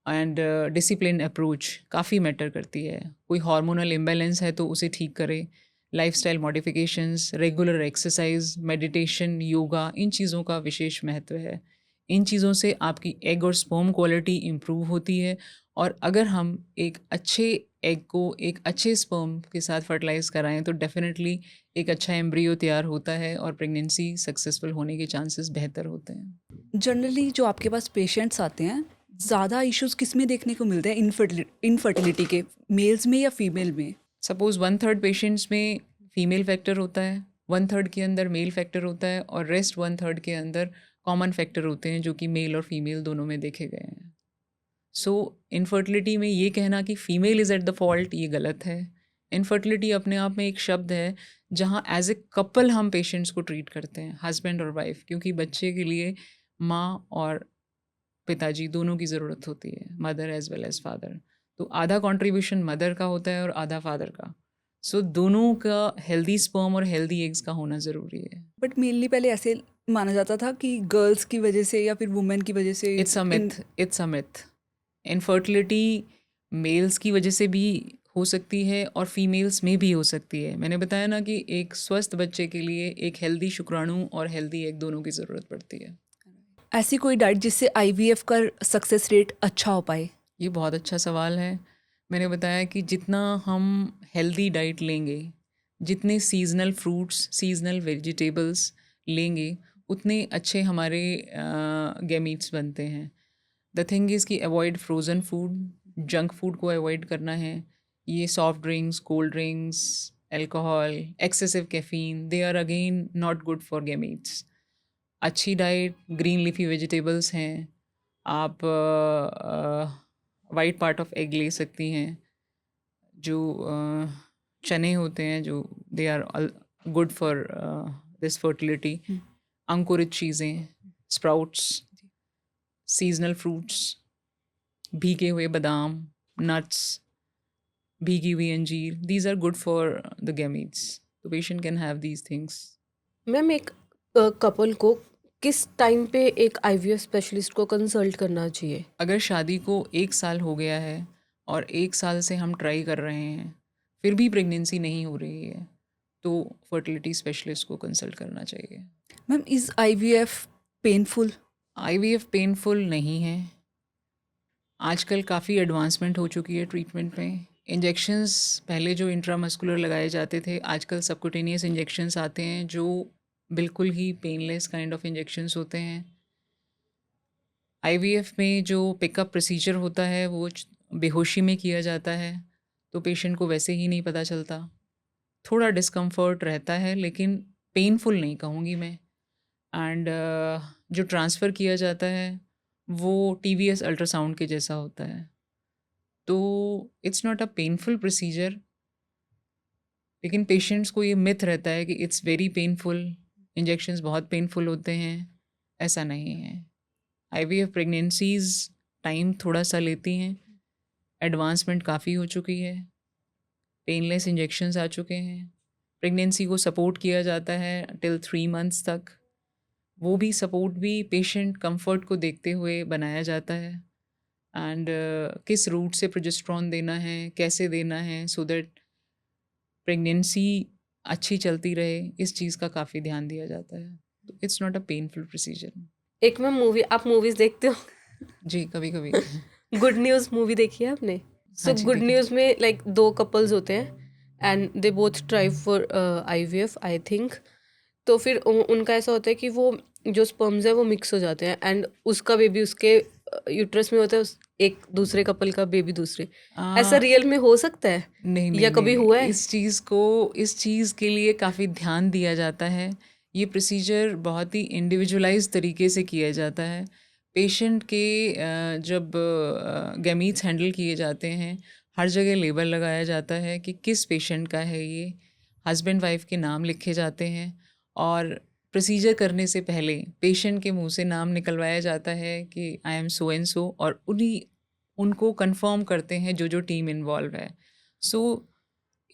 एंड डिसिप्लिन अप्रोच काफ़ी मैटर करती है। कोई हार्मोनल इम्बैलेंस है तो उसे ठीक करे। Lifestyle modifications, regular exercise, meditation, yoga, इन चीज़ों का विशेष महत्व है। इन चीज़ों से आपकी एग और स्पर्म क्वालिटी इम्प्रूव होती है, और अगर हम एक अच्छे एग को एक अच्छे स्पर्म के साथ फर्टिलाइज़ कराएं तो डेफिनेटली एक अच्छा एम्ब्रियो तैयार होता है और प्रेगनेंसी सक्सेसफुल होने के चांसेस बेहतर होते हैं। जनरली जो आपके पास पेशेंट्स आते हैं, ज़्यादा इश्यूज किस में देखने को मिलते हैं इनफर्टिलिटी के, मेल्स में या फीमेल में? सपोज़ 1/3 पेशेंट्स में फीमेल फैक्टर होता है, 1/3 के अंदर मेल फैक्टर होता है, और रेस्ट 1/3 के अंदर कॉमन फैक्टर होते हैं जो कि मेल और फीमेल दोनों में देखे गए हैं। सो इनफर्टिलिटी में ये कहना कि female is at the fault, ये गलत है। इनफर्टिलिटी अपने आप में एक शब्द है जहाँ एज ए कपल हम पेशेंट्स को ट्रीट करते हैं, हस्बैंड और वाइफ, क्योंकि बच्चे के लिए माँ और पिताजी दोनों की ज़रूरत होती है, mother as well as father. तो आधा कंट्रीब्यूशन मदर का होता है और आधा फादर का। सो दोनों का हेल्दी स्पर्म और हेल्दी एग्स का होना ज़रूरी है। बट मेनली पहले ऐसे माना जाता था कि गर्ल्स की वजह से या फिर वुमेन की वजह से it's a myth. Infertility males की वजह से भी हो सकती है और फीमेल्स में भी हो सकती है। मैंने बताया ना कि एक स्वस्थ बच्चे के लिए एक हेल्दी शुक्राणु और हेल्दी एग दोनों की ज़रूरत पड़ती है। ऐसी कोई डाइट जिससे आईवीएफ का सक्सेस रेट अच्छा हो पाए? ये बहुत अच्छा सवाल है। मैंने बताया कि जितना हम हेल्दी डाइट लेंगे, जितने सीज़नल फ्रूट्स, सीज़नल वेजिटेबल्स लेंगे, उतने अच्छे हमारे गैमीट्स बनते हैं। द थिंग इज़ कि avoid frozen food, junk food को अवॉइड करना है। ये soft drinks, cold drinks, alcohol, excessive caffeine, they are again not good for gametes. अच्छी डाइट ग्रीन लीफी वेजिटेबल्स हैं। आप वाइट पार्ट ऑफ एग ले सकती हैं, जो चने होते हैं, जो they are good for this fertility. अंकुरित चीज़ें, स्प्राउट्स, सीजनल फ्रूट्स, भीगे हुए बादाम, नट्स, भीगी हुई अंजीर, these are good for the gametes. तो patient can have these things. Ma'am एक कपल को किस टाइम पे एक आईवीएफ स्पेशलिस्ट को कंसल्ट करना चाहिए? अगर शादी को 1 साल हो गया है और 1 साल से हम ट्राई कर रहे हैं, फिर भी प्रेगनेंसी नहीं हो रही है, तो फर्टिलिटी स्पेशलिस्ट को कंसल्ट करना चाहिए। Ma'am, is IVF painful? IVF painful नहीं है। आजकल काफ़ी एडवांसमेंट हो चुकी है ट्रीटमेंट में। इंजेक्शंस पहले जो इंट्रामस्कुलर लगाए जाते थे, आजकल सबक्यूटेनियस इंजेक्शंस आते हैं जो बिल्कुल ही पेनलेस काइंड ऑफ इंजेक्शंस होते हैं। आईवीएफ में जो पिकअप प्रोसीजर होता है वो बेहोशी में किया जाता है, तो पेशेंट को वैसे ही नहीं पता चलता। थोड़ा डिस्कम्फर्ट रहता है लेकिन पेनफुल नहीं कहूँगी मैं। एंड जो ट्रांसफ़र किया जाता है वो टीवीएस अल्ट्रासाउंड के जैसा होता है, तो it's not a painful procedure. लेकिन पेशेंट्स को ये मिथ रहता है कि इट्स वेरी पेनफुल, इंजेक्शंस बहुत पेनफुल होते हैं। ऐसा नहीं है। आईवीएफ प्रेगनेंसीज़ टाइम थोड़ा सा लेती हैं, एडवांसमेंट काफ़ी हो चुकी है, पेनलेस इंजेक्शंस आ चुके हैं, प्रेगनेंसी को सपोर्ट किया जाता है टिल 3 मंथ्स तक। वो भी सपोर्ट भी पेशेंट कंफर्ट को देखते हुए बनाया जाता है। एंड किस रूट से प्रोजेस्टेरॉन देना है, कैसे देना है, सो दैट प्रेगनेंसी अच्छी चलती रहे, इस चीज़ का काफ़ी ध्यान दिया जाता है। तो it's not a painful procedure. एक मैम मूवी, आप मूवीज देखते हो? जी, कभी कभी। गुड न्यूज़ मूवी देखी है आपने? सो हाँ जी, गुड देखिए। न्यूज़ में लाइक 2 कपल्स होते हैं and they both try for IVF I think. तो फिर उनका ऐसा होता है कि वो जो स्पर्म्स है वो मिक्स हो जाते हैं एंड उसका बेबी उसके यूट्रस में होता है, एक दूसरे कपल का बेबी दूसरे। ऐसा आ, रियल में हो सकता है नहीं या नहीं कभी नहीं, हुआ है? इस चीज़ के लिए काफ़ी ध्यान दिया जाता है। ये प्रोसीजर बहुत ही इंडिविजुअलाइज तरीके से किया जाता है। पेशेंट के जब गैमीट्स हैंडल किए जाते हैं, हर जगह लेबल लगाया जाता है कि किस पेशेंट का है ये, हस्बैंड वाइफ के नाम लिखे जाते हैं, और प्रोसीजर करने से पहले पेशेंट के मुंह से नाम निकलवाया जाता है कि I am so and so, और उनको कंफर्म करते हैं जो जो टीम इन्वॉल्व है। सो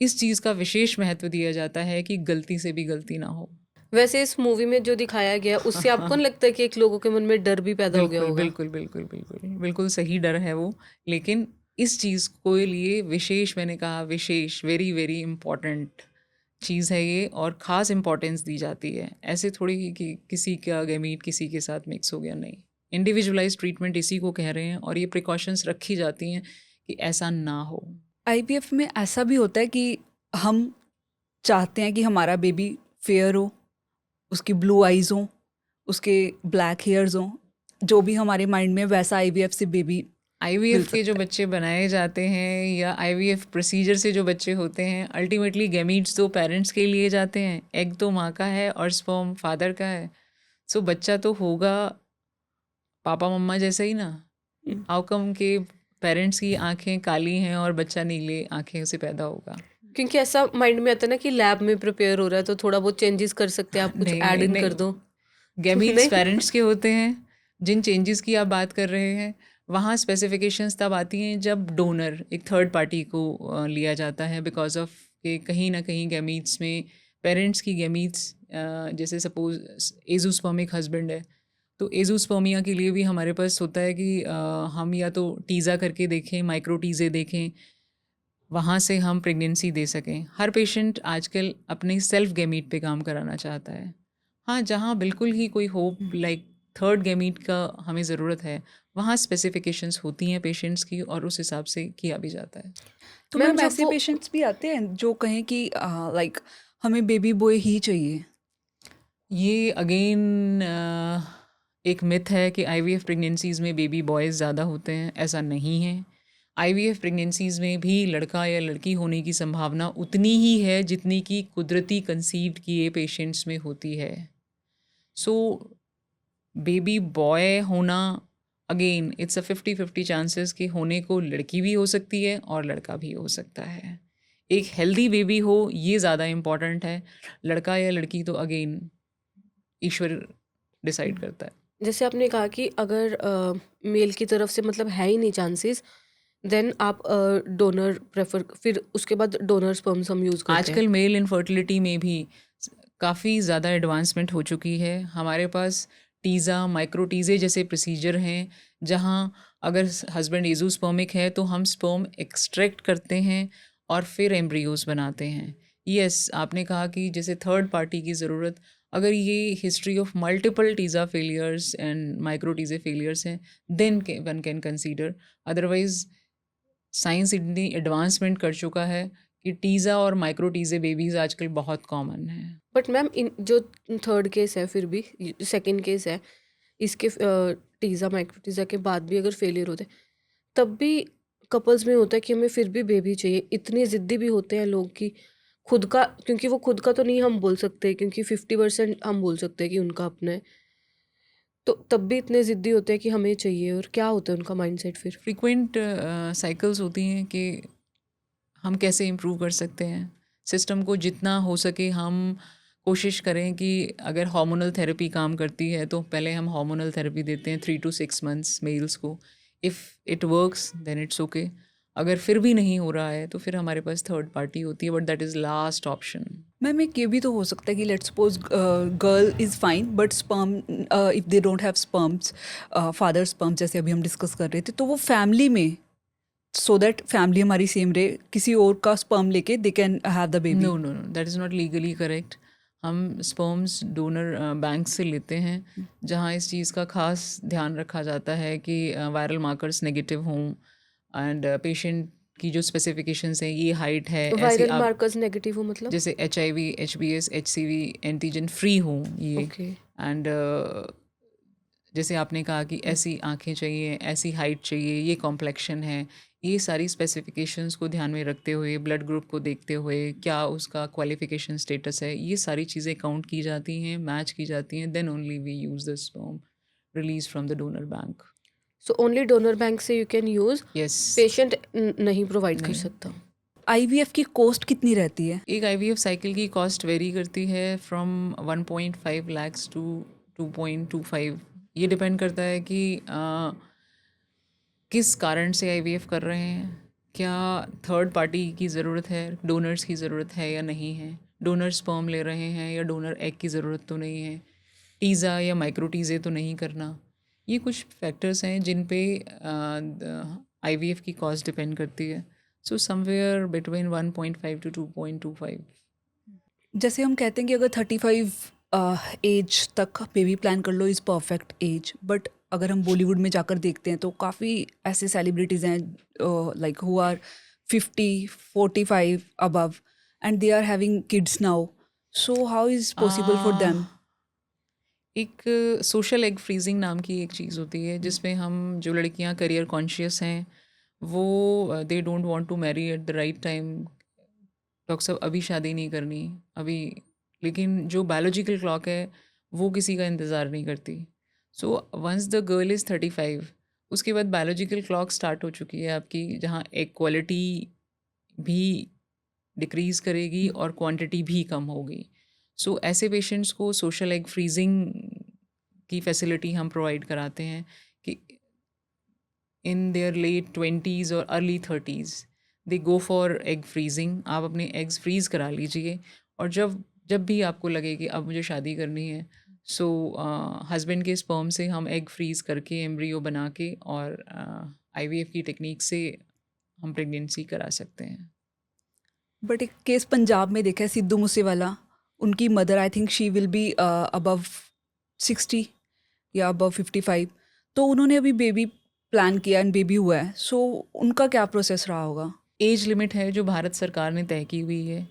इस चीज़ का विशेष महत्व दिया जाता है कि गलती से भी गलती ना हो। वैसे इस मूवी में जो दिखाया गया उससे आपको नहीं लगता कि एक लोगों के मन में डर भी पैदा हो गया बिल्कुल होगा? बिल्कुल बिल्कुल बिल्कुल बिल्कुल सही डर है वो। लेकिन इस चीज़ को लिए विशेष, मैंने कहा विशेष, वेरी वेरी इम्पॉर्टेंट चीज़ है ये, और ख़ास इम्पोर्टेंस दी जाती है। ऐसे थोड़ी कि किसी का गैमीट किसी के साथ मिक्स हो गया, नहीं। इंडिविजुअलाइज ट्रीटमेंट इसी को कह रहे हैं, और ये प्रिकॉशंस रखी जाती हैं कि ऐसा ना हो। आईवीएफ में ऐसा भी होता है कि हम चाहते हैं कि हमारा बेबी फेयर हो, उसकी ब्लू आइज़ हो, उसके ब्लैक हेयर्स हो, जो भी हमारे माइंड में, वैसा आईवीएफ से बेबी मिल आईवीएफ के जो सकता है। बच्चे बनाए जाते हैं या आईवीएफ प्रोसीजर से जो बच्चे होते हैं, अल्टीमेटली गैमीट्स तो पेरेंट्स के लिए जाते हैं, एग तो माँ का है और स्पर्म फादर का है। सो बच्चा तो होगा पापा मम्मा जैसा ही ना। हाउ कम के पेरेंट्स की आंखें काली हैं और बच्चा नीले आंखें से पैदा होगा? क्योंकि ऐसा माइंड में आता है ना कि लैब में प्रिपेयर हो रहा है तो थोड़ा बहुत चेंजेस कर सकते हैं, आप कुछ नहीं ऐड नहीं इन कर नहीं, दो। गैमीट्स नहीं। पेरेंट्स के होते हैं। जिन चेंजेस की आप बात कर रहे हैं, वहाँ स्पेसिफिकेशंस तब आती हैं जब डोनर, एक थर्ड पार्टी को लिया जाता है, बिकॉज ऑफ कि कहीं ना कहीं गैमीट्स में पेरेंट्स की गैमीट्स, जैसे सपोज एजोस्पर्मिक हस्बैंड है, तो एजोस्पर्मिया के लिए भी हमारे पास होता है कि हम या तो टीज़ा करके देखें, माइक्रो टीज़े देखें, वहाँ से हम प्रेगनेंसी दे सकें। हर पेशेंट आजकल अपने सेल्फ गैमीट पे काम कराना चाहता है। हाँ, जहाँ बिल्कुल ही कोई होप लाइक थर्ड गैमीट का हमें ज़रूरत है, वहाँ स्पेसिफिकेशंस होती हैं पेशेंट्स की, और उस हिसाब से किया भी जाता है। तो मैम मैम जब ऐसे वो पेशेंट्स भी आते हैं जो कहें कि लाइक हमें बेबी बॉय ही चाहिए। ये अगेन एक मिथ है कि आईवीएफ प्रेगनेंसीज़ में बेबी बॉयज़ ज़्यादा होते हैं। ऐसा नहीं है। आईवीएफ प्रेगनेंसीज़ में भी लड़का या लड़की होने की संभावना उतनी ही है जितनी कि कुदरती कंसीव्ड किए पेशेंट्स में होती है। सो बेबी बॉय होना, अगेन इट्स अ 50-50 चांसेस कि होने को लड़की भी हो सकती है और लड़का भी हो सकता है। एक हेल्दी बेबी हो, ये ज़्यादा इम्पॉर्टेंट है। लड़का या लड़की तो अगेन ईश्वर डिसाइड करता है। जैसे आपने कहा कि अगर मेल की तरफ से मतलब है ही नहीं चांसेस, देन आप डोनर प्रेफर, फिर उसके बाद डोनर स्पर्म्स हम यूज़ करते हैं। आजकल मेल इनफर्टिलिटी में भी काफ़ी ज़्यादा एडवांसमेंट हो चुकी है। हमारे पास टीज़ा, माइक्रो टीज़े जैसे प्रोसीजर हैं, जहाँ अगर हस्बैंड एज़ोस्पर्मिक है तो हम स्पर्म एक्सट्रैक्ट करते हैं और फिर एम्ब्रियोज़ बनाते हैं। यस, आपने कहा कि जैसे थर्ड पार्टी की ज़रूरत, अगर ये history of multiple TESA failures and micro TESE failures हैं, then one can consider. Otherwise science इतनी एडवांसमेंट कर चुका है कि टीज़ा और माइक्रो टीज़े बेबीज़ आजकल बहुत कॉमन हैं। बट मैम इन जो थर्ड केस है, फिर भी सेकंड केस है, इसके टीज़ा माइक्रो टीज़ा के बाद भी अगर फेलियर होते हैं, तब भी कपल्स में होता है कि हमें फिर भी बेबी चाहिए। इतने ज़िद्दी भी होते हैं लोग कि खुद का, क्योंकि वो खुद का तो नहीं हम बोल सकते, क्योंकि 50% हम बोल सकते हैं कि उनका अपना है, तो तब भी इतने ज़िद्दी होते हैं कि हमें चाहिए। और क्या होता है उनका माइंडसेट फिर? फ्रीक्वेंट साइकिल्स होती हैं कि हम कैसे इम्प्रूव कर सकते हैं सिस्टम को। जितना हो सके हम कोशिश करें कि अगर हार्मोनल थेरेपी काम करती है तो पहले हम हार्मोनल थेरेपी देते हैं 3 to 6 months मेल्स को। If it works then it's okay. अगर फिर भी नहीं हो रहा है तो फिर हमारे पास थर्ड पार्टी होती है, but that is last option. Ma'am एक ये भी तो हो सकता है कि let's suppose girl is fine but sperm, if they don't have sperms, father sperm, जैसे अभी हम डिस्कस कर रहे थे, तो वो फैमिली में, सो दैट फैमिली हमारी सेम रहे, किसी और का स्पर्म लेके they can have the baby. No no no, that is not legally correct. हम स्पर्म्स डोनर बैंक से लेते हैं, जहाँ इस चीज़ का खास ध्यान रखा जाता है कि वायरल मार्कर्स नेगेटिव हों, एंड पेशेंट की जो स्पेसिफिकेशंस हैं, ये हाइट है ऐसी, वायरल आप मार्कर्स नेगेटिव हो मतलब? जैसे HIV, HBS, HCV antigen free हों ये। ओके। एंड जैसे आपने कहा कि ऐसी आंखें चाहिए, ऐसी हाइट चाहिए, ये कॉम्प्लेक्शन है, ये सारी स्पेसिफिकेशंस को ध्यान में रखते हुए, ब्लड ग्रुप को देखते हुए, क्या उसका क्वालिफिकेशन स्टेटस है, ये सारी चीज़ें काउंट की जाती हैं, मैच की जाती हैं, then only we use the sperm release from the donor bank. So only donor bank से you can use, yes. Patient नहीं प्रोवाइड कर नहीं, सकता। आईवीएफ की कॉस्ट कितनी रहती है? एक IVF साइकिल की कॉस्ट वेरी करती है फ्रॉम 1.5 lakhs टू 2.25। ये डिपेंड करता है कि किस कारण से IVF कर रहे हैं, क्या थर्ड पार्टी की ज़रूरत है, डोनर्स की ज़रूरत है या नहीं है, डोनर स्पर्म ले रहे हैं या डोनर एग की ज़रूरत तो नहीं है, टीज़ा या माइक्रो टीज़े तो नहीं करना। ये कुछ फैक्टर्स हैं जिन पे IVF की कॉस्ट डिपेंड करती है। So somewhere between 1.5 to 2.25। जैसे हम कहते हैं कि अगर 35 एज तक बेबी प्लान कर लो इज़ परफेक्ट एज, बट अगर हम बॉलीवुड में जाकर देखते हैं तो काफ़ी ऐसे सेलिब्रिटीज़ हैं like who are 50, 45 above and they are having kids now. So how is possible for ah, them? एक सोशल एग फ्रीजिंग नाम की एक चीज़ होती है जिसमें हम जो लड़कियां करियर कॉन्शियस हैं वो they don't want to marry at the right time. Doctor साहब अभी शादी नहीं करनी अभी, लेकिन जो बायोलॉजिकल क्लॉक है वो किसी का इंतज़ार नहीं करती. So once the girl is 35 उसके बाद बायोलॉजिकल क्लॉक स्टार्ट हो चुकी है आपकी, जहाँ एक क्वालिटी भी डिक्रीज़ करेगी और क्वांटिटी भी कम होगी. सो ऐसे पेशेंट्स को सोशल एग फ्रीजिंग की फैसिलिटी हम प्रोवाइड कराते हैं कि इन देयर लेट 20s और early 30s they go for egg freezing. आप अपने एग्स फ्रीज़ करा लीजिए और जब जब भी आपको लगे कि अब मुझे शादी करनी है, सो हस्बैंड के स्पर्म से हम एग फ्रीज़ करके एम्ब्रियो बना के और आईवीएफ की टेक्निक से हम प्रेगनेंसी करा सकते हैं. बट एक केस पंजाब में देखा है, सिद्धू मूसेवाला, उनकी mother I think she will be above 60 या अबव 55, तो उन्होंने अभी बेबी प्लान किया एंड बेबी हुआ है. सो उनका क्या प्रोसेस रहा होगा? एज लिमिट है जो भारत सरकार ने तय की हुई है.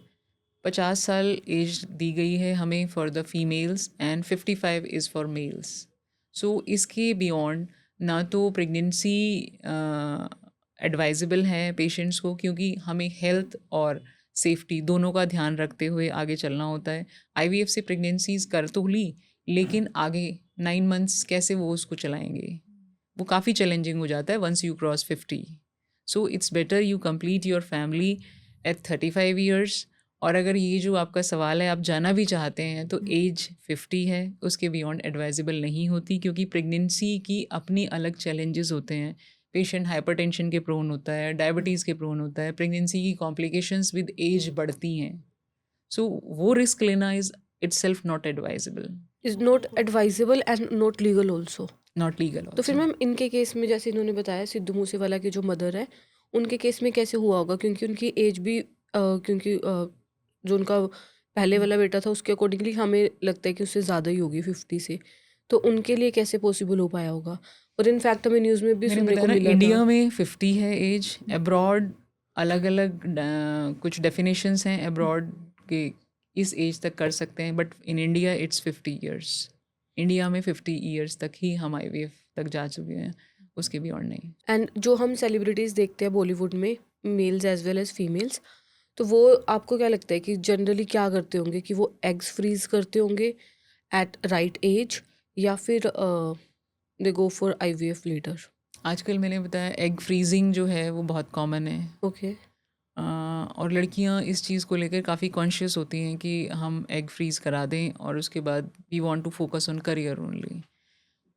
50 साल एज दी गई है हमें for the females and 55 is for males. So इसके बियॉन्ड ना तो प्रेगनेंसी एडवाइजेबल है पेशेंट्स को, क्योंकि हमें हेल्थ और सेफ्टी दोनों का ध्यान रखते हुए आगे चलना होता है. आईवीएफ से प्रेगनेंसीज कर तो ली, लेकिन आगे 9 मंथ्स कैसे वो उसको चलाएंगे, वो काफ़ी चैलेंजिंग हो जाता है once you cross 50. So it's better you complete your family at 35 years. और अगर ये जो आपका सवाल है आप जाना भी चाहते हैं तो एज 50 है, उसके बियॉन्ड एडवाइजेबल नहीं होती, क्योंकि प्रेगनेंसी की अपनी अलग चैलेंजेस होते हैं. पेशेंट हाइपरटेंशन के प्रोन होता है, डायबिटीज़ के प्रोन होता है, प्रेगनेंसी की कॉम्प्लिकेशंस विद एज बढ़ती हैं. सो वो रिस्क लेना is itself not advisable, is not advisable and not legal also. Not legal तो फिर ऑल्सो. मैम इनके केस में जैसे इन्होंने बताया सिद्धू मूसेवाला की जो मदर है उनके केस में कैसे हुआ होगा, क्योंकि उनकी एज भी क्योंकि जो उनका पहले वाला बेटा था उसके अकॉर्डिंगली हमें लगता है कि उससे ज़्यादा ही होगी 50 से. तो उनके लिए कैसे पॉसिबल हो पाया होगा? और इनफैक्ट हमें न्यूज़ में भी मैंने सुनने बताया को ना, मिला था. इंडिया में 50 है एज, अब्रॉड अलग अलग कुछ डेफिनेशंस हैं अब्रॉड के, इस एज तक कर सकते हैं, but in India it's 50 years. India में 50 ईयर्स तक ही हम आईवीएफ तक जा चुके हैं, उसके बियॉन्ड नहीं. एंड जो हम सेलिब्रिटीज़ देखते हैं बॉलीवुड में, males as well as females, तो वो आपको क्या लगता है कि जनरली क्या करते होंगे, कि वो एग्स फ्रीज करते होंगे एट राइट एज, या फिर दे गो फॉर आईवीएफ लेटर? आजकल मैंने बताया एग फ्रीजिंग जो है वो बहुत कॉमन है. ओके. और लड़कियां इस चीज़ को लेकर काफ़ी कॉन्शियस होती हैं कि हम एग फ्रीज़ करा दें और उसके बाद we want to focus on career only.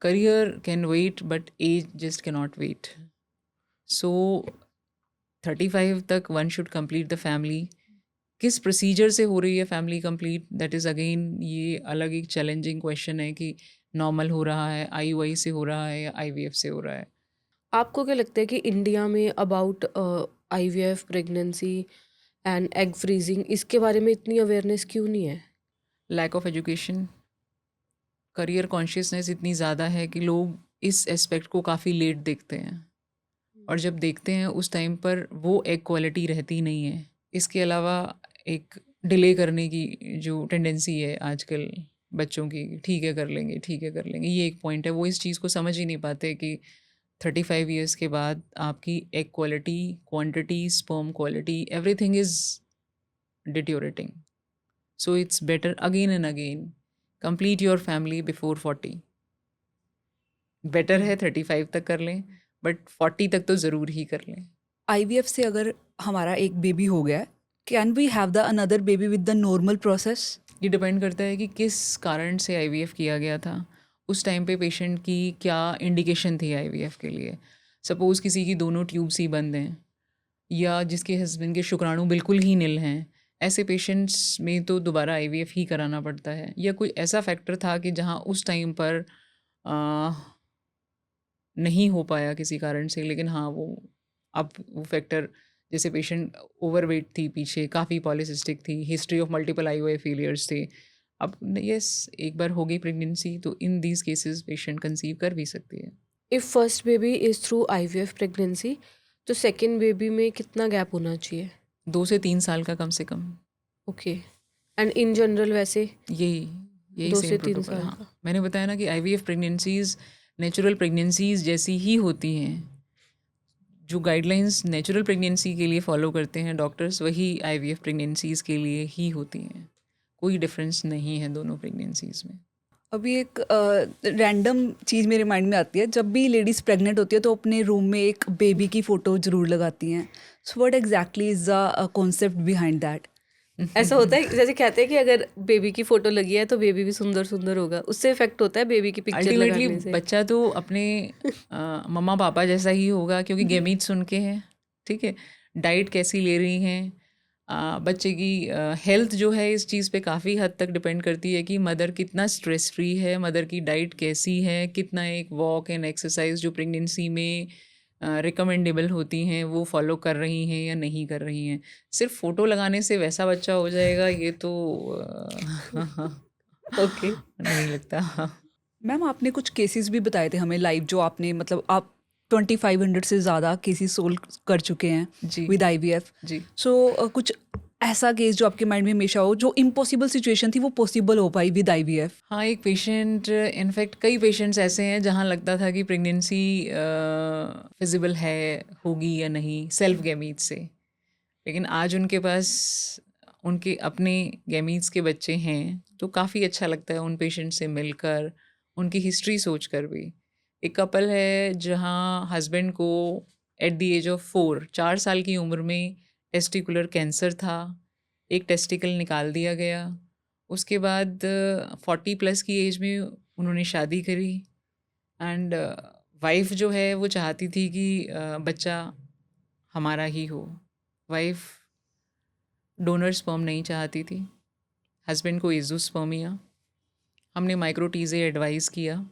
Career can wait but age just can not wait. So 35 तक one should complete the family. किस प्रोसीजर से हो रही है family complete, that is again ये अलग एक चैलेंजिंग क्वेश्चन है कि नॉर्मल हो रहा है, आईयूआई से हो रहा है या आईवीएफ से हो रहा है. आपको क्या लगता है कि इंडिया में about IVF, pregnancy and egg freezing, इसके बारे में इतनी अवेयरनेस क्यों नहीं है? Lack of education, career consciousness इतनी ज़्यादा है कि लोग इस एस्पेक्ट को काफ़ी लेट देखते हैं, और जब देखते हैं उस टाइम पर वो एक क्वालिटी रहती नहीं है. इसके अलावा एक डिले करने की जो टेंडेंसी है आजकल बच्चों की, ठीक है कर लेंगे, ठीक है कर लेंगे, ये एक पॉइंट है. वो इस चीज़ को समझ ही नहीं पाते कि 35 ईयर्स के बाद आपकी egg quality, quantity, sperm quality, everything is deteriorating. So it's better again and again complete your family before 40. Better है 35 तक कर लें, बट 40 तक तो ज़रूर ही कर लें. आईवीएफ से अगर हमारा एक बेबी हो गया, can we have the another baby with the normal process? ये डिपेंड करता है कि किस कारण से आईवीएफ किया गया था, उस टाइम पे पेशेंट की क्या इंडिकेशन थी आईवीएफ के लिए. सपोज़ किसी की दोनों ट्यूब्स ही बंद हैं, या जिसके हस्बैंड के शुक्राणु बिल्कुल ही नील हैं, ऐसे पेशेंट्स में तो दोबारा आईवीएफ ही कराना पड़ता है. या कोई ऐसा फैक्टर था कि जहाँ उस टाइम पर आ, नहीं हो पाया किसी कारण से, लेकिन हाँ वो अब वो फैक्टर, जैसे पेशेंट ओवरवेट थी, पीछे काफ़ी पॉलीसिस्टिक थी, history of multiple IOI failures थे, अब यस, एक बार हो गई प्रेगनेंसी तो in these cases patient conceive कर भी सकती है। If first baby is through IVF pregnancy, तो सेकंड बेबी में कितना गैप होना चाहिए? 2 से 3 साल का कम से कम। ओके। एंड इन जनरल वैसे यही यही 2 सेम से 3 प्रोटोकॉल। साल हाँ, का? मैंने बताया ना कि आईवीएफ प्रेगनेंसीज नेचुरल प्रेगनेंसीज जैसी ही होती हैं। जो गाइडलाइंस नेचुरल प्रेगनेंसी के लिए फॉलो करते हैं डॉक्टर्स, वही आईवीएफ प्रेगनेंसीज के लिए ही होती हैं। कोई डिफरेंस नहीं है दोनों प्रेगनेंसीज में। अभी एक रैंडम चीज़ मेरे माइंड में आती है, जब भी लेडीज़ प्रेग्नेंट होती है तो अपने रूम में एक बेबी की फ़ोटो ज़रूर लगाती हैं। So what exactly is the concept behind that? ऐसा होता है जैसे कहते हैं कि अगर बेबी की फ़ोटो लगी है तो बेबी भी सुंदर-सुंदर होगा, उससे इफ़ेक्ट होता है बेबी की पिक्चर अल्टीमेटली लगाने से? बच्चा तो अपने मम्मा पापा जैसा ही होगा, क्योंकि गेमीट्स उनके हैं। ठीक है, डाइट कैसी ले रही हैं, बच्चे की हेल्थ जो है इस चीज़ पे काफ़ी हद तक डिपेंड करती है कि मदर कितना स्ट्रेस फ्री है, मदर की डाइट कैसी है, कितना एक वॉक एंड एक्सरसाइज जो प्रेगनेंसी में रिकमेंडेबल होती हैं वो फॉलो कर रही हैं या नहीं कर रही हैं। सिर्फ फ़ोटो लगाने से वैसा बच्चा हो जाएगा, ये तो ओके। नहीं लगता। मैम, आपने कुछ केसेस भी बताए थे हमें लाइव, जो आपने मतलब आप 2500 से ज़्यादा केसेस सोल्व कर चुके हैं जी विद आईवीएफ। जी। सो कुछ ऐसा केस जो आपके माइंड में हमेशा हो, जो इम्पॉसिबल सिचुएशन थी वो पॉसिबल हो पाई विद आईवीएफ? हाँ, एक पेशेंट, इनफैक्ट कई पेशेंट्स ऐसे हैं जहाँ लगता था कि प्रेगनेंसी फिजिबल है, होगी या नहीं सेल्फ गैमीज से, लेकिन आज उनके पास उनके अपने गैमीज के बच्चे हैं, तो काफ़ी अच्छा लगता है उन पेशेंट से मिलकर, उनकी हिस्ट्री सोच कर भी। एक कपल है जहाँ हस्बैंड को एट द एज ऑफ 4 साल की उम्र में टेस्टिकुलर कैंसर था, एक टेस्टिकल निकाल दिया गया। उसके बाद 40+ की एज में उन्होंने शादी करी, एंड वाइफ जो है वो चाहती थी कि बच्चा हमारा ही हो। वाइफ डोनर स्पर्म नहीं चाहती थी, हस्बैंड को एजोस्पर्मिया। हमने माइक्रोटीजे एडवाइस किया,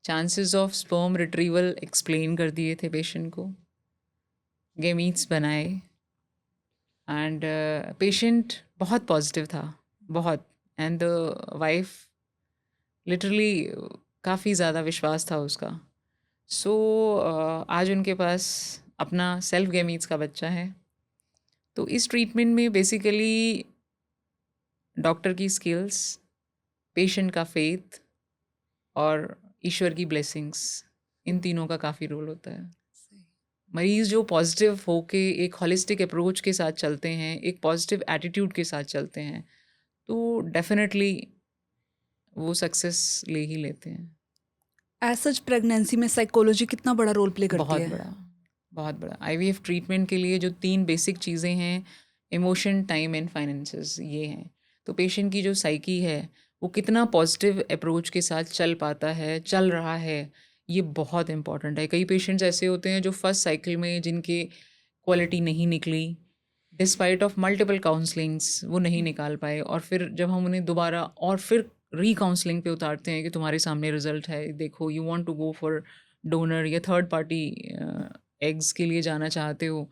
chances of sperm retrieval explain कर दिए थे पेशेंट को, गेमीट्स बनाए, एंड पेशेंट बहुत पॉजिटिव था, बहुत। एंड द वाइफ लिटरली काफ़ी ज़्यादा विश्वास था उसका। सो आज उनके पास अपना सेल्फ गेमीट्स का बच्चा है। तो इस ट्रीटमेंट में बेसिकली डॉक्टर की स्किल्स, पेशेंट का फेथ और ईश्वर की ब्लेसिंग्स, इन तीनों का काफ़ी रोल होता है। मरीज़ जो पॉजिटिव होके एक हॉलिस्टिक अप्रोच के साथ चलते हैं, एक पॉजिटिव एटीट्यूड के साथ चलते हैं, तो डेफिनेटली वो सक्सेस ले ही लेते हैं। एज सच प्रेगनेंसी में साइकोलॉजी कितना बड़ा रोल प्ले करती बहुत है? बड़ा, बहुत बड़ा। आईवीएफ ट्रीटमेंट के लिए जो 3 बेसिक चीज़ें हैं, इमोशन, टाइम एंड फाइनेंसेस, ये हैं। तो पेशेंट की जो साइकी है वो कितना पॉजिटिव अप्रोच के साथ चल पाता है, चल रहा है, ये बहुत इंपॉर्टेंट है। कई पेशेंट्स ऐसे होते हैं जो फर्स्ट साइकिल में जिनके क्वालिटी नहीं निकली, डिस्पाइट ऑफ मल्टीपल काउंसलिंग्स वो नहीं निकाल पाए, और फिर जब हम उन्हें दोबारा और फिर री-काउंसलिंग पे उतारते हैं कि तुम्हारे सामने रिजल्ट है, देखो you want to go for donor या थर्ड पार्टी एग्स के लिए जाना चाहते हो,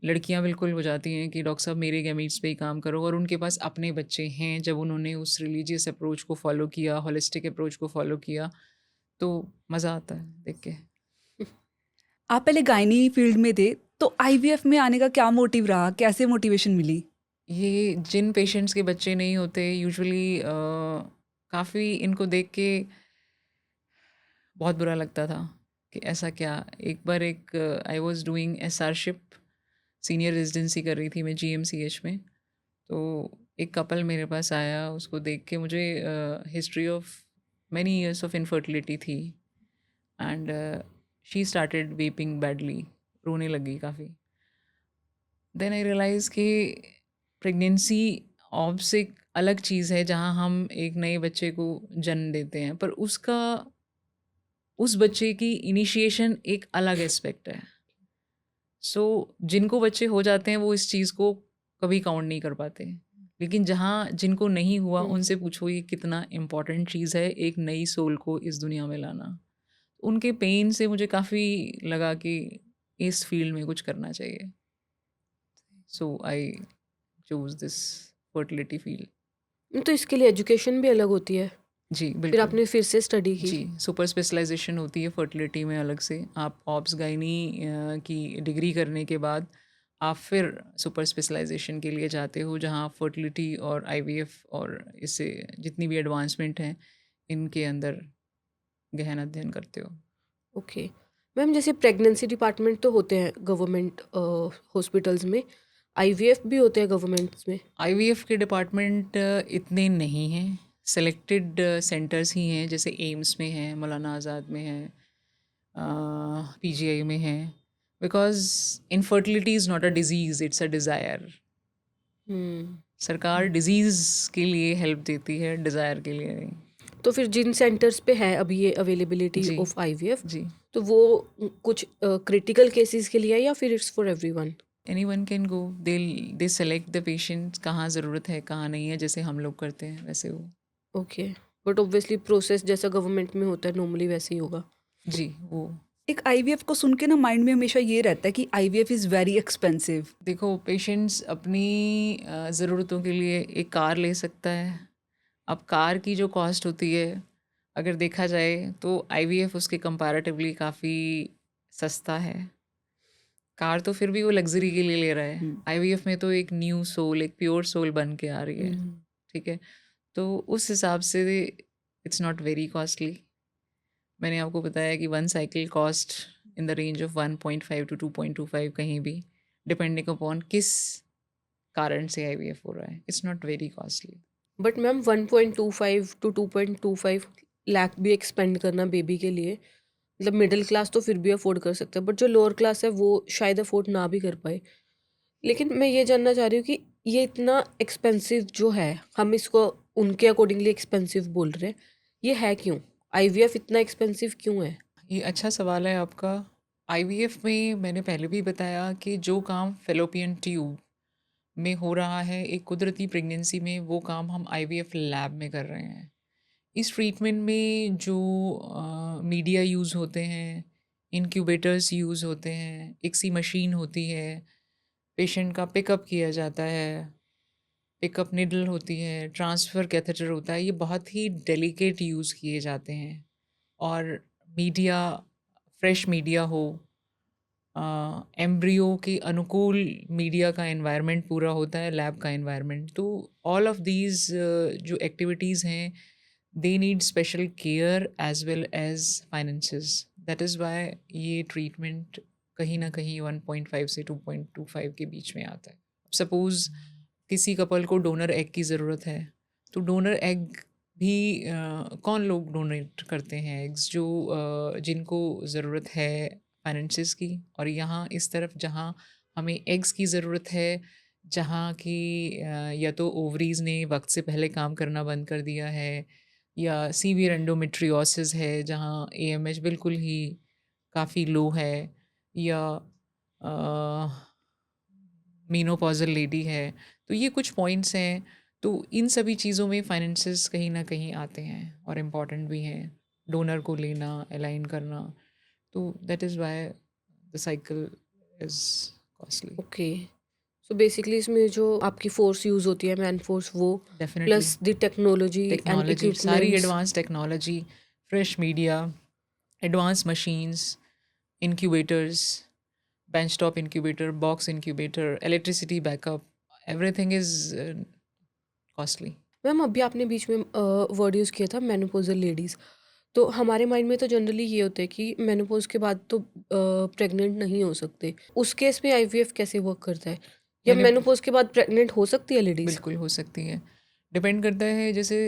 लड़कियां बिल्कुल हो जाती हैं कि डॉक्टर साहब मेरे गैमीट्स पे ही काम करो, और उनके पास अपने बच्चे हैं। जब उन्होंने उस रिलीजियस अप्रोच को फॉलो किया, होलिस्टिक अप्रोच को फॉलो किया, तो मज़ा आता है देख के। आप पहले गायनी फील्ड में थे, तो आईवीएफ में आने का क्या मोटिव रहा, कैसे मोटिवेशन मिली? ये जिन पेशेंट्स के बच्चे नहीं होते यूजुअली काफ़ी इनको देख के बहुत बुरा लगता था कि ऐसा क्या। एक बार एक I was doing SRship, senior residency कर रही थी मैं जीएमसीएच में, तो एक कपल मेरे पास आया, उसको देख के मुझे history of many years of infertility थी, and she started weeping badly, रोने लगी काफ़ी। देन आई रियलाइज़ कि प्रेगनेंसी ऑब्स एक अलग चीज़ है जहाँ हम एक नए बच्चे को जन्म देते हैं, पर उसका उस बच्चे की इनिशिएशन एक अलग एस्पेक्ट है। सो जिनको बच्चे हो जाते हैं वो इस चीज़ को कभी काउंट नहीं कर पाते, लेकिन जहाँ जिनको नहीं हुआ उनसे पूछो ये कितना इम्पॉर्टेंट चीज़ है एक नई सोल को इस दुनिया में लाना। उनके पेन से मुझे काफ़ी लगा कि इस फील्ड में कुछ करना चाहिए, so I choose this fertility field. तो इसके लिए एजुकेशन भी अलग होती है, जी फिर बिल्कुल। आपने फिर से स्टडी की? जी, सुपर स्पेशलाइजेशन होती है फर्टिलिटी में अलग से। आप ऑब्स गायनी की डिग्री करने के बाद आप फिर सुपर स्पेशलाइजेशन के लिए जाते हो, जहाँ आप फर्टिलिटी और आईवीएफ और इससे जितनी भी एडवांसमेंट हैं इनके अंदर गहन अध्ययन करते हो। ओके। मैम जैसे प्रेगनेंसी डिपार्टमेंट तो होते हैं गवर्नमेंट हॉस्पिटल्स में, आईवीएफ भी होते हैं गवर्नमेंट्स में? आईवीएफ के डिपार्टमेंट इतने नहीं हैं, सेलेक्टेड सेंटर्स ही हैं, जैसे एम्स में है, मौलाना आज़ाद में है, पीजीआई में है। Because infertility is not a disease, it's a desire. Hmm. सरकार डिजीज़ के लिए हेल्प देती है, डिज़ायर के लिए नहीं। तो फिर जिन सेंटर्स पे है अभी ये अवेलेबिलिटी जी ऑफ आईवीएफ, जी। तो वो कुछ क्रिटिकल केसेस के लिए है या फिर it's for everyone? Anyone can go, they select the patient, कहाँ ज़रूरत है कहाँ नहीं है, जैसे हम लोग करते हैं वैसे वो। ओके, बट ऑब्वियसली प्रोसेस जैसा गवर्नमेंट में होता है नॉर्मली वैसे ही होगा। जी वो। एक आईवीएफ को सुन के ना माइंड में हमेशा ये रहता है कि आईवीएफ इज़ वेरी एक्सपेंसिव। देखो पेशेंट्स अपनी ज़रूरतों के लिए एक कार ले सकता है। अब कार की जो कॉस्ट होती है अगर देखा जाए तो आईवीएफ उसके कंपैरेटिवली काफ़ी सस्ता है। कार तो फिर भी वो लग्जरी के लिए ले रहा है, आईवीएफ में तो एक न्यू सोल, एक प्योर सोल बन के आ रही है। ठीक है, तो उस हिसाब से इट्स नॉट वेरी कॉस्टली। मैंने आपको बताया कि one cycle cost in the range of 1.5 to 2.25 कहीं भी, डिपेंडिंग अपॉन किस कारण से आईवीएफ हो रहा है। It's not very costly. But ma'am 1.25 to 2.25 lakh भी एक्सपेंड करना बेबी के लिए, मतलब मिडिल क्लास तो फिर भी अफोर्ड कर सकता है, बट जो लोअर क्लास है वो शायद अफोर्ड ना भी कर पाए। लेकिन मैं ये जानना चाह रही हूँ कि ये इतना एक्सपेंसिव जो है, हम इसको उनके अकॉर्डिंगली एक्सपेंसिव बोल रहे हैं, ये है क्यों? आईवीएफ इतना एक्सपेंसिव क्यों है? ये अच्छा सवाल है आपका। आईवीएफ में मैंने पहले भी बताया कि जो काम फेलोपियन ट्यूब में हो रहा है एक कुदरती प्रेगनेंसी में, वो काम हम आईवीएफ लैब में कर रहे हैं। इस ट्रीटमेंट में जो मीडिया यूज़ होते हैं, इनक्यूबेटर्स यूज़ होते हैं, एक सी मशीन होती है, पेशेंट का पिकअप किया जाता है, पिकअप निडल होती है, ट्रांसफ़र कैथेटर होता है, ये बहुत ही डेलिकेट यूज़ किए जाते हैं। और मीडिया, फ्रेश मीडिया हो, एम्ब्रियो के अनुकूल मीडिया का एनवायरनमेंट पूरा होता है, लैब का एनवायरनमेंट। तो ऑल ऑफ दीज जो एक्टिविटीज़ हैं they need special care as well as finances. That is why ये ट्रीटमेंट कहीं ना कहीं 1.5 से 2.25 के बीच में आता है। सपोज़ किसी कपल को डोनर एग की ज़रूरत है, तो डोनर एग भी कौन लोग डोनेट करते हैं एग्स, जो जिनको ज़रूरत है फाइनेंसिस की। और यहाँ इस तरफ जहाँ हमें एग्स की ज़रूरत है, जहाँ की या तो ओवरीज़ ने वक्त से पहले काम करना बंद कर दिया है, या सीवियर एंडोमेट्रियोसिस है जहाँ एएमएच बिल्कुल ही काफ़ी लो है, या मीनोपॉजल लेडी है। तो ये कुछ पॉइंट्स हैं। तो इन सभी चीज़ों में फाइनेंसेस कहीं ना कहीं आते हैं और इम्पॉर्टेंट भी हैं, डोनर को लेना, अलाइन करना। तो that is why the cycle is costly. Okay, so basically इसमें जो आपकी फोर्स यूज होती है, मैन फोर्स, वो definitely plus the technology and technology, सारी equipments. Advance technology, fresh media, advance machines, incubators, benchtop incubator, box incubator, electricity backup, everything is costly. Ma'am अभी आपने बीच में वर्ड यूज़ किया था मेनोपॉजल लेडीज़, तो हमारे माइंड में तो जनरली ये होता है कि मेनोपॉज के बाद तो प्रेग्नेंट नहीं हो सकते। उस केस में आईवीएफ कैसे वर्क करता है, या मैंने मेनोपॉज के बाद प्रेग्नेंट हो सकती है लेडीज़? बिल्कुल हो सकती है, डिपेंड करता है। जैसे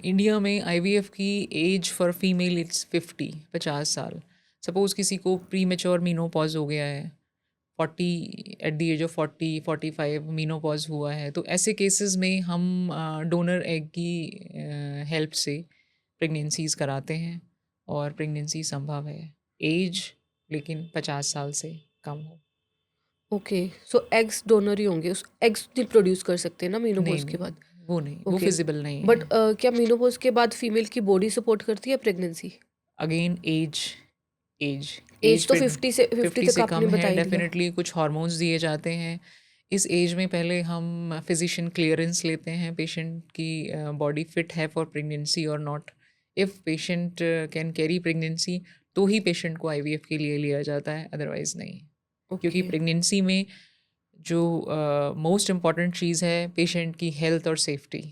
इंडिया में आईवीएफ की एज फॉर फीमेल इट्स 50 साल। सपोज़ किसी को प्री मेच्योर मीनोपॉज हो गया है, 40 at the age of 40-45 menopause हुआ है, तो ऐसे केसेस में हम डोनर एग की हेल्प से प्रेगनेंसीज कराते हैं और प्रेगनेंसी संभव है। एज लेकिन 50 साल से कम हो। ओके, सो एग्स डोनर ही होंगे, उस एग्स नहीं प्रोड्यूस कर सकते ना नहीं मेनोपॉज के नहीं, बाद? वो नहीं, वो ओके, फिजिबल नहीं बट है। क्या मेनोपॉज के बाद फीमेल की बॉडी सपोर्ट करती है pregnancy? Again age, age age तो पे 50 50 तक से आपने कम बता है, ही दिया। डेफिनेटली कुछ हार्मोन्स दिए जाते हैं। इस एज में पहले हम फिजिशियन क्लियरेंस लेते हैं पेशेंट की बॉडी फिट है फॉर प्रेगनेंसी और not. If patient can carry pregnancy तो ही पेशेंट को आईवीएफ के लिए लिया जाता है, अदरवाइज़ नहीं. क्योंकि ओके. प्रेगनेंसी में जो मोस्ट इम्पॉर्टेंट चीज़ है पेशेंट की हेल्थ और safety.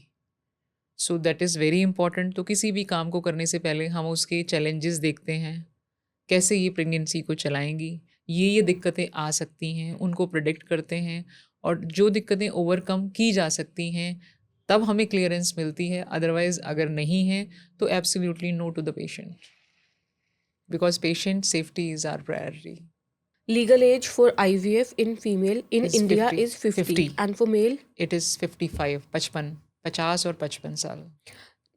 So that is very important. तो किसी भी काम को करने से पहले हम उसके चैलेंजेस देखते हैं, कैसे ये प्रेगनेंसी को चलाएंगी, ये दिक्कतें आ सकती हैं, उनको प्रिडिक्ट करते हैं, और जो दिक्कतें ओवरकम की जा सकती हैं तब हमें क्लियरेंस मिलती है. अदरवाइज अगर नहीं है तो absolutely no to the patient, because patient safety is our priority. Legal age for IVF in female in Is India 50. is 50, 50. and for male. It is 55, 55, 50 और 55 साल.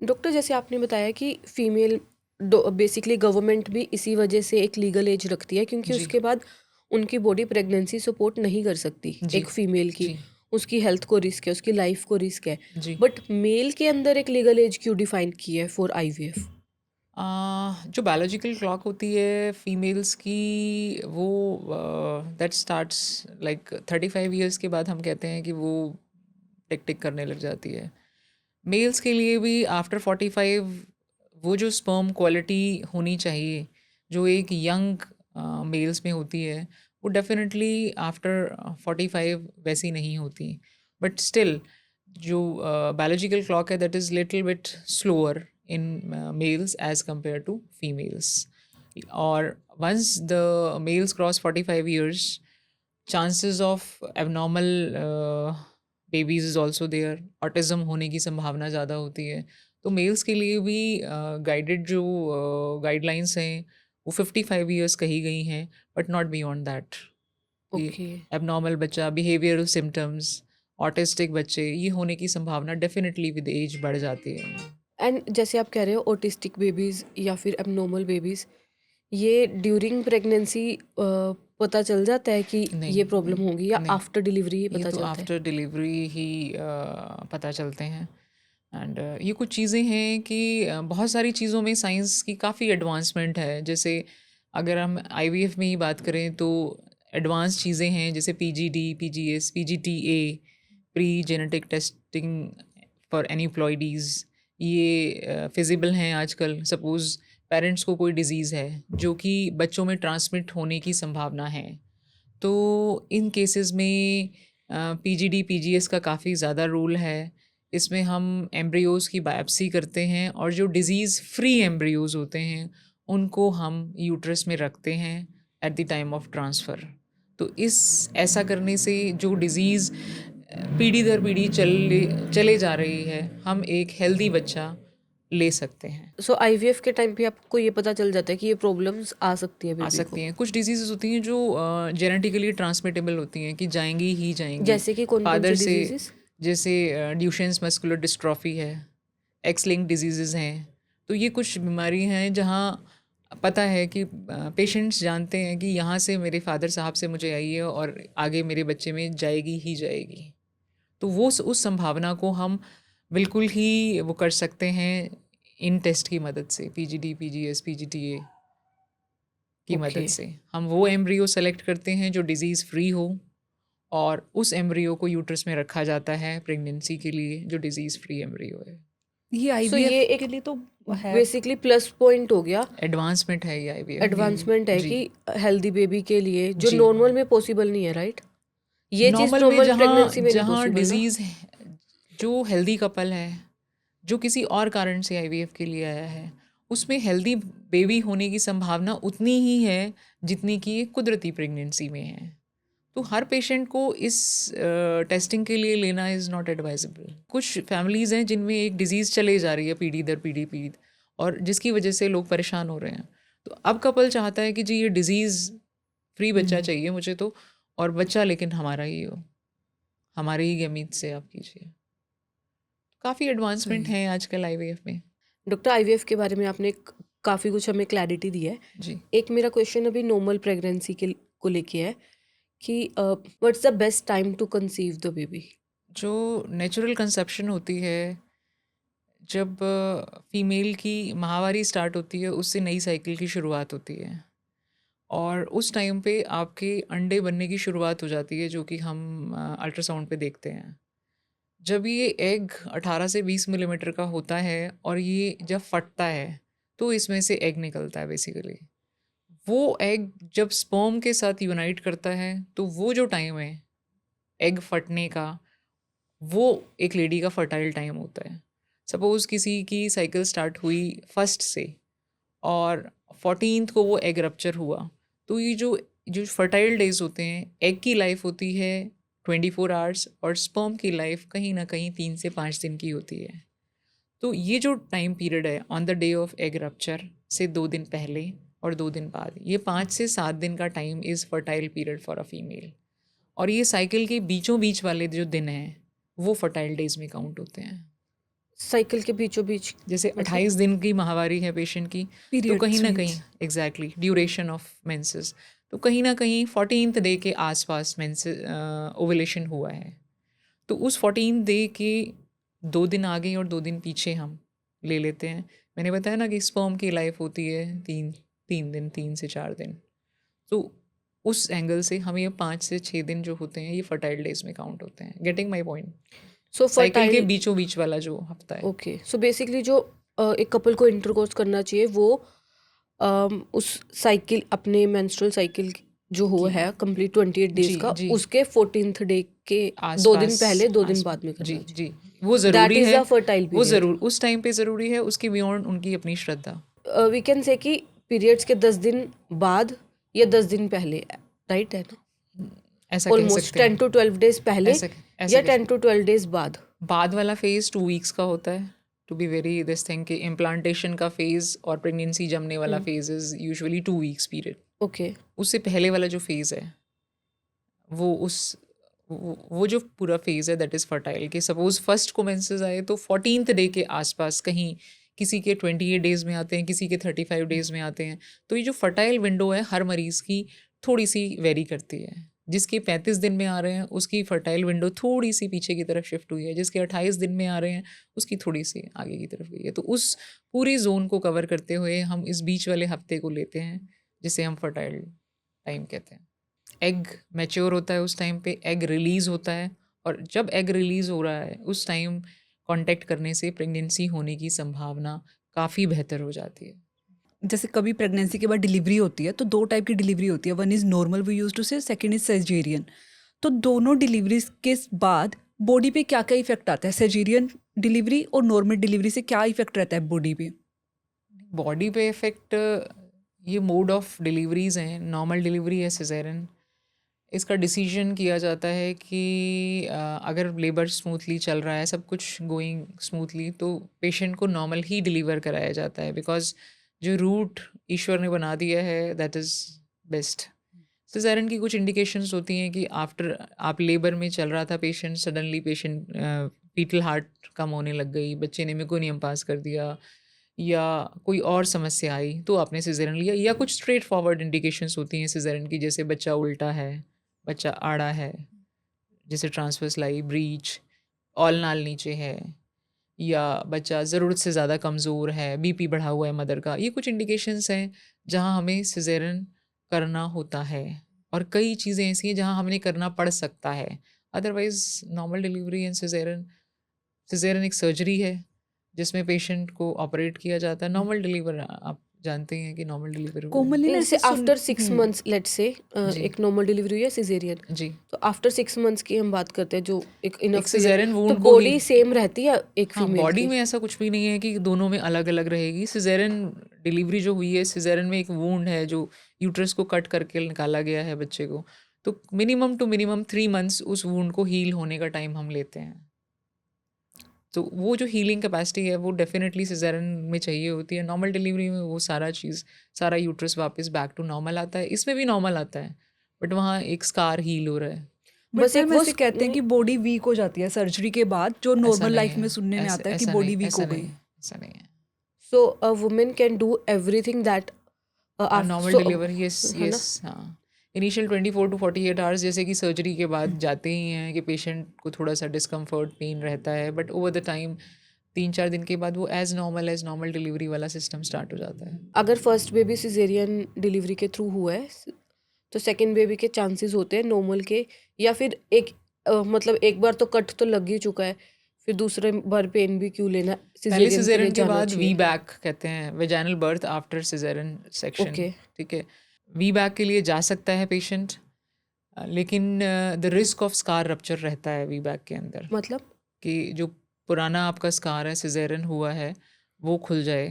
डॉक्टर, जैसे आपने बताया कि फीमेल बेसिकली गवर्नमेंट भी इसी वजह से एक लीगल एज रखती है, क्योंकि जी. उसके बाद उनकी बॉडी प्रेगनेंसी सपोर्ट नहीं कर सकती जी. एक फीमेल की. जी. उसकी हेल्थ को रिस्क है, उसकी लाइफ को रिस्क है. जी. बट मेल के अंदर एक लीगल एज क्यों डिफाइन की है फॉर आईवीएफ? जो बायोलॉजिकल क्लॉक होती है फीमेल्स की, वो दैट स्टार्ट्स लाइक 35 ईयर्स के बाद हम कहते हैं कि वो टिक टिक करने लग जाती है. मेल्स के लिए भी आफ्टर 45 वो जो स्पर्म क्वालिटी होनी चाहिए जो एक यंग मेल्स में होती है, वो डेफिनेटली आफ्टर 45 वैसी नहीं होती. बट स्टिल जो बायोलॉजिकल क्लॉक है that is little bit slower in males as compared to females. Or once the males cross 45 years, chances of abnormal babies is also there. Autism होने की संभावना ज़्यादा होती है. तो मेल्स के लिए भी गाइडेड जो गाइडलाइंस हैं वो 55 ईयर्स कही गई हैं, बट नॉट बियॉन्ड दैट. कि ओके. एबनॉर्मल बच्चा, बिहेवियरल सिम्टम्स, ऑटिस्टिक बच्चे, ये होने की संभावना डेफिनेटली विद एज बढ़ जाती है. एंड जैसे आप कह रहे हो ऑटिस्टिक बेबीज या फिर एबनॉर्मल बेबीज, ये ड्यूरिंग प्रेगनेंसी पता चल जाता है कि नहीं, ये प्रॉब्लम होगी, या नहीं, आफ्टर डिलीवरी ही ये पता तो चलता है? आफ्टर डिलीवरी ही पता चलते हैं. एंड ये कुछ चीज़ें हैं कि बहुत सारी चीज़ों में साइंस की काफ़ी एडवांसमेंट है. जैसे अगर हम आईवीएफ में ही बात करें तो एडवांस चीज़ें हैं, जैसे PGD, PGS, PGTA, pre genetic testing for aneuploidies, ये फिजिबल हैं आजकल. सपोज़ पेरेंट्स को कोई डिज़ीज़ है जो कि बच्चों में ट्रांसमिट होने की संभावना है, तो इन केसेस में पीजीडी, पीजीएस का काफ़ी ज़्यादा रोल है. इसमें हम एम्ब्रियोज़ की बायोप्सी करते हैं, और जो डिज़ीज़ फ्री एम्ब्रियोज़ होते हैं उनको हम यूट्रस में रखते हैं at the time of transfer. तो ऐसा करने से जो डिज़ीज़ पीढ़ी दर पीढ़ी चले जा रही है, हम एक हेल्दी बच्चा ले सकते हैं. सो आईवीएफ के टाइम पे आपको ये पता चल जाता है कि ये प्रॉब्लम्स आ सकती है आ बेबी को? सकती हैं. कुछ डिजीज़ेस होती हैं जो जेनेटिकली ट्रांसमिटेबल होती हैं, कि जाएंगी ही जाएंगी. जैसे कि कौन कौन फादर से से, डिजीजेस? जैसे ड्यूशेन्स मस्कुलर डिस्ट्रॉफी है, एक्स लिंक्ड डिजीज़ेस हैं. तो ये कुछ बीमारी हैं जहाँ पता है कि पेशेंट्स जानते हैं कि यहाँ से मेरे फादर साहब से मुझे आई है और आगे मेरे बच्चे में जाएगी ही जाएगी. तो वो उस संभावना को हम बिल्कुल ही वो कर सकते हैं इन टेस्ट की मदद से, पीजीडी, पीजीएस, पीजीटीए की मदद ओके. से. हम वो एम्ब्रियो सेलेक्ट करते हैं जो डिज़ीज़ फ्री हो, और उस एम्ब्रियो को यूट्रस में रखा जाता है प्रेगनेंसी के लिए, जो डिज़ीज़ फ्री एम्ब्रियो है. ये सो आईवीएफ ये के एक लिए तो है. बेसिकली प्लस पॉइंट हो गया, एडवांसमेंट है ये आईवीएफ. एडवांसमेंट है जी. कि हेल्दी बेबी के लिए जो जी. नॉर्मल में पॉसिबल नहीं है, राइट? ये चीज़ नॉर्मल में नॉर्मल जहाँ प्रेगनेंसी में नहीं जहाँ पॉसिबल ना? डिज़ीज़ जो हेल्दी कपल है, जो किसी और कारण से आईवीएफ के लिए आया है, उसमें हेल्दी बेबी होने की संभावना उतनी ही है जितनी कि एक कुदरती प्रेगनेंसी में है. तो हर पेशेंट को इस टेस्टिंग के लिए लेना इज़ नॉट एडवाइजेबल. कुछ फैमिलीज़ हैं जिनमें एक डिज़ीज़ चले जा रही है पीढ़ी दर पीढ़ी, और जिसकी वजह से लोग परेशान हो रहे हैं. तो अब कपल चाहता है कि जी ये डिज़ीज़ फ्री बच्चा चाहिए मुझे तो, और बच्चा लेकिन हमारा ही हो, हमारे ही गमीत से आप कीजिए. काफ़ी एडवांसमेंट हैं आजकल आईवीएफ में. डॉक्टर, आईवीएफ के बारे में आपने काफ़ी कुछ हमें क्लैरिटी दी है. जी. एक मेरा क्वेश्चन अभी नॉर्मल प्रेगनेंसी के को लेके है कि what's the best time to conceive the baby? जो नेचुरल कंसेप्शन होती है, जब फीमेल की माहवारी स्टार्ट होती है, उससे नई साइकिल की शुरुआत होती है. और उस टाइम पे आपके अंडे बनने की शुरुआत हो जाती है, जो कि हम अल्ट्रासाउंड पे देखते हैं। जब ये एग 18 से 20 मिलीमीटर का होता है और ये जब फटता है तो इसमें से एग निकलता है बेसिकली। वो एग जब स्पर्म के साथ यूनाइट करता है तो वो जो टाइम है एग फटने का, वो एक लेडी का फर्टाइल टाइम होता है। सपोज़ किसी की साइकिल स्टार्ट हुई फर्स्ट से और 14th को वो एग रप्चर हुआ, तो ये जो जो फर्टाइल डेज होते हैं, एग की लाइफ होती है 24 आवर्स और स्पर्म की लाइफ कहीं ना कहीं 3 से 5 दिन की होती है। तो ये जो टाइम पीरियड है on the day of egg rupture से 2 दिन पहले और 2 दिन बाद, ये 5 से 7 दिन का time is fertile period for a female. और ये साइकिल के बीचों बीच वाले जो दिन हैं वो फर्टाइल डेज में काउंट होते हैं। साइकिल के बीचों बीच जैसे मतलब 28 दिन की माहवारी है पेशेंट की, तो Periods कहीं ना means. कहीं एग्जैक्टली ड्यूरेशन ऑफ मेंसेस, तो कहीं ना कहीं 14th डे के आसपास मेंसेस ओवुलेशन हुआ है। तो उस 14th डे के 2 दिन आगे और 2 दिन पीछे हम ले लेते हैं। मैंने बताया ना कि स्पर्म की लाइफ होती है 3 दिन, 3 से 4 दिन। तो उस एंगल से हम ये 5 से 6 दिन जो होते हैं ये फर्टाइल डेज में काउंट होते हैं। Getting my point? So cycle के फर्टाइल बीचों बीच वाला जो हफ्ता है। ओके, सो बेसिकली जो एक कपल को इंटरकोर्स करना चाहिए वो उस साइकिल अपने मेंस्ट्रुअल साइकिल जो हो है कंप्लीट 28 डेज जी का, जी उसके 14th डे के 2 दिन आसपास पहले 2 दिन आसपास बाद में करना जी चाहिए। जी, वो दैट ज़रूरी इज है। अ फर्टाइल वो पीरियड। ज़रूर उस टाइम पे ज़रूरी है, उसके बियॉन्ड उनकी अपनी श्रद्धा। वी कैन से कि पीरियड्स के 10 दिन बाद या 10 दिन पहले, राइट है ना? ऐसा कह ऑलमोस्ट सकते 10 to हैं। 12 डेज पहले ऐसा या कह 10 to 12 डेज बाद। बाद वाला फेज़ 2 वीक्स का होता है, to be very this thing, कि इम्प्लांटेशन का फेज़ और प्रेगनेंसी जमने वाला phase is usually 2 weeks period. Okay, उससे पहले वाला जो फेज़ है वो वो जो पूरा फेज़ है दैट इज़ फर्टाइल। कि सपोज़ फर्स्ट को मेंसेस आए तो 14th डे के आसपास, कहीं किसी के 28 डेज़ में आते हैं, किसी के 35 डेज़ में आते हैं। तो ये जो फर्टाइल विंडो है हर मरीज़ की थोड़ी सी वेरी करती है। जिसके 35 दिन में आ रहे हैं उसकी फर्टाइल विंडो थोड़ी सी पीछे की तरफ शिफ्ट हुई है, जिसके 28 दिन में आ रहे हैं उसकी थोड़ी सी आगे की तरफ गई है। तो उस पूरी जोन को कवर करते हुए हम इस बीच वाले हफ्ते को लेते हैं, जिसे हम फर्टाइल टाइम कहते हैं। एग मैच्योर होता है उस टाइम पे, एग रिलीज़ होता है, और जब एग रिलीज़ हो रहा है उस टाइम कांटेक्ट करने से प्रेगनेंसी होने की संभावना काफ़ी बेहतर हो जाती है। जैसे कभी प्रेगनेंसी के बाद डिलीवरी होती है तो 2 टाइप की डिलीवरी होती है, one is normal we use to say, second is caesarean. तो दोनों डिलीवरीज के बाद बॉडी पे क्या क्या इफेक्ट आता है? सर्जेरियन डिलीवरी और नॉर्मल डिलीवरी से क्या इफेक्ट रहता है बॉडी पे? बॉडी पे इफ़ेक्ट, ये मोड ऑफ डिलीवरीज़ हैं, नॉर्मल डिलीवरी या सिज़ेरियन, इसका डिसीजन किया जाता है कि अगर लेबर स्मूथली चल रहा है, सब कुछ गोइंग स्मूथली, तो पेशेंट को नॉर्मल ही डिलीवर कराया जाता है, बिकॉज जो रूट ईश्वर ने बना दिया है दैट इज़ बेस्ट। सिज़ेरियन की कुछ इंडिकेशंस होती हैं कि आफ्टर आप लेबर में चल रहा था पेशेंट, सडनली पेशेंट पीटल हार्ट कम होने लग गई, बच्चे ने मेकोनियम पास कर दिया, या कोई और समस्या आई तो आपने सिज़ेरियन लिया, या कुछ स्ट्रेट फॉरवर्ड इंडिकेशंस होती हैं सिज़ेरियन की, जैसे बच्चा उल्टा है, बच्चा आड़ा है, जैसे ट्रांसवर्स लाई ब्रीच, ऑल नाल नीचे है, या बच्चा ज़रूरत से ज़्यादा कमज़ोर है, बीपी बढ़ा हुआ है मदर का। ये कुछ इंडिकेशंस हैं जहाँ हमें सिज़ेरियन करना होता है, और कई चीज़ें ऐसी हैं जहाँ हमें करना पड़ सकता है। Otherwise normal delivery and caesarean एक सर्जरी है जिसमें पेशेंट को ऑपरेट किया जाता है। नॉर्मल डिलीवर आप जानते हैं कि नॉर्मल डिलीवरी कॉमनली ना जैसे ऐसे आफ्टर 6 मंथ्स लेट्स से जी एक नॉर्मल डिलीवरी हुई है सिजेरियन, जी, तो आफ्टर 6 मंथ्स की हम बात करते हैं जो एक एक इनफ सिज़ेरियन पीरियड, तो वूंड को बॉडी ही, सेम रहती है एक हाँ, फीमेल बॉडी की? में ऐसा कुछ भी नहीं है कि दोनों में अलग अलग रहेगी। सिज़ेरियन डिलीवरी जो हुई है, सिज़ेरियन में एक वूंड है जो यूट्रस को कट करके निकाला गया है बच्चे को, तो मिनिमम टू मिनिमम 3 मंथ्स उस वूंड को हील होने का टाइम हम लेते हैं। तो वो जो हीलिंग कैपेसिटी है वो डेफिनेटली सिज़ेरियन में चाहिए होती है। नॉर्मल डिलीवरी में वो सारा चीज़, सारा यूट्रस वापस बैक टू नॉर्मल आता है, इसमें भी नॉर्मल आता है, बट वहाँ एक स्कार हील हो रहा है। बट बस एक मैम वो ऐसे कहते हैं कि बॉडी वीक हो जाती है सर्जरी के बाद, जो ऐसा नॉर्मल नहीं लाइफ है, में सुनने में ऐसा आता है कि ऐसा बॉडी नहीं, वीक ऐसा हो नहीं गई। है, ऐसा नहीं है। So a woman can do everything that normal so, delivery, yes है ना? यस, हाँ। इनिशियल 24 टू 48 आवर्स जैसे कि सर्जरी के बाद जाते ही हैं कि पेशेंट को थोड़ा सा डिस्कम्फर्ट पेन रहता है, बट ओवर द टाइम 3-4 दिन के बाद वो एज नॉर्मल डिलीवरी वाला सिस्टम स्टार्ट हो जाता है। अगर फर्स्ट बेबी सिजेरियन डिलीवरी के थ्रू हुआ है तो सेकंड बेबी के चांसेस होते हैं नॉर्मल के, या फिर मतलब एक बार तो कट तो लग ही चुका है, फिर दूसरे बार पेन भी क्यों लेना? पहले सिजेरियन के लिए सिजेरियन के जाना बाद वी चाहिए। बैक कहते हैं, vaginal birth after caesarean section. Okay. ठीक है, वी बैक के लिए जा सकता है पेशेंट, लेकिन the risk of scar rupture रहता है वी बैक के अंदर, मतलब कि जो पुराना आपका स्कार है सिजेरियन हुआ है वो खुल जाए,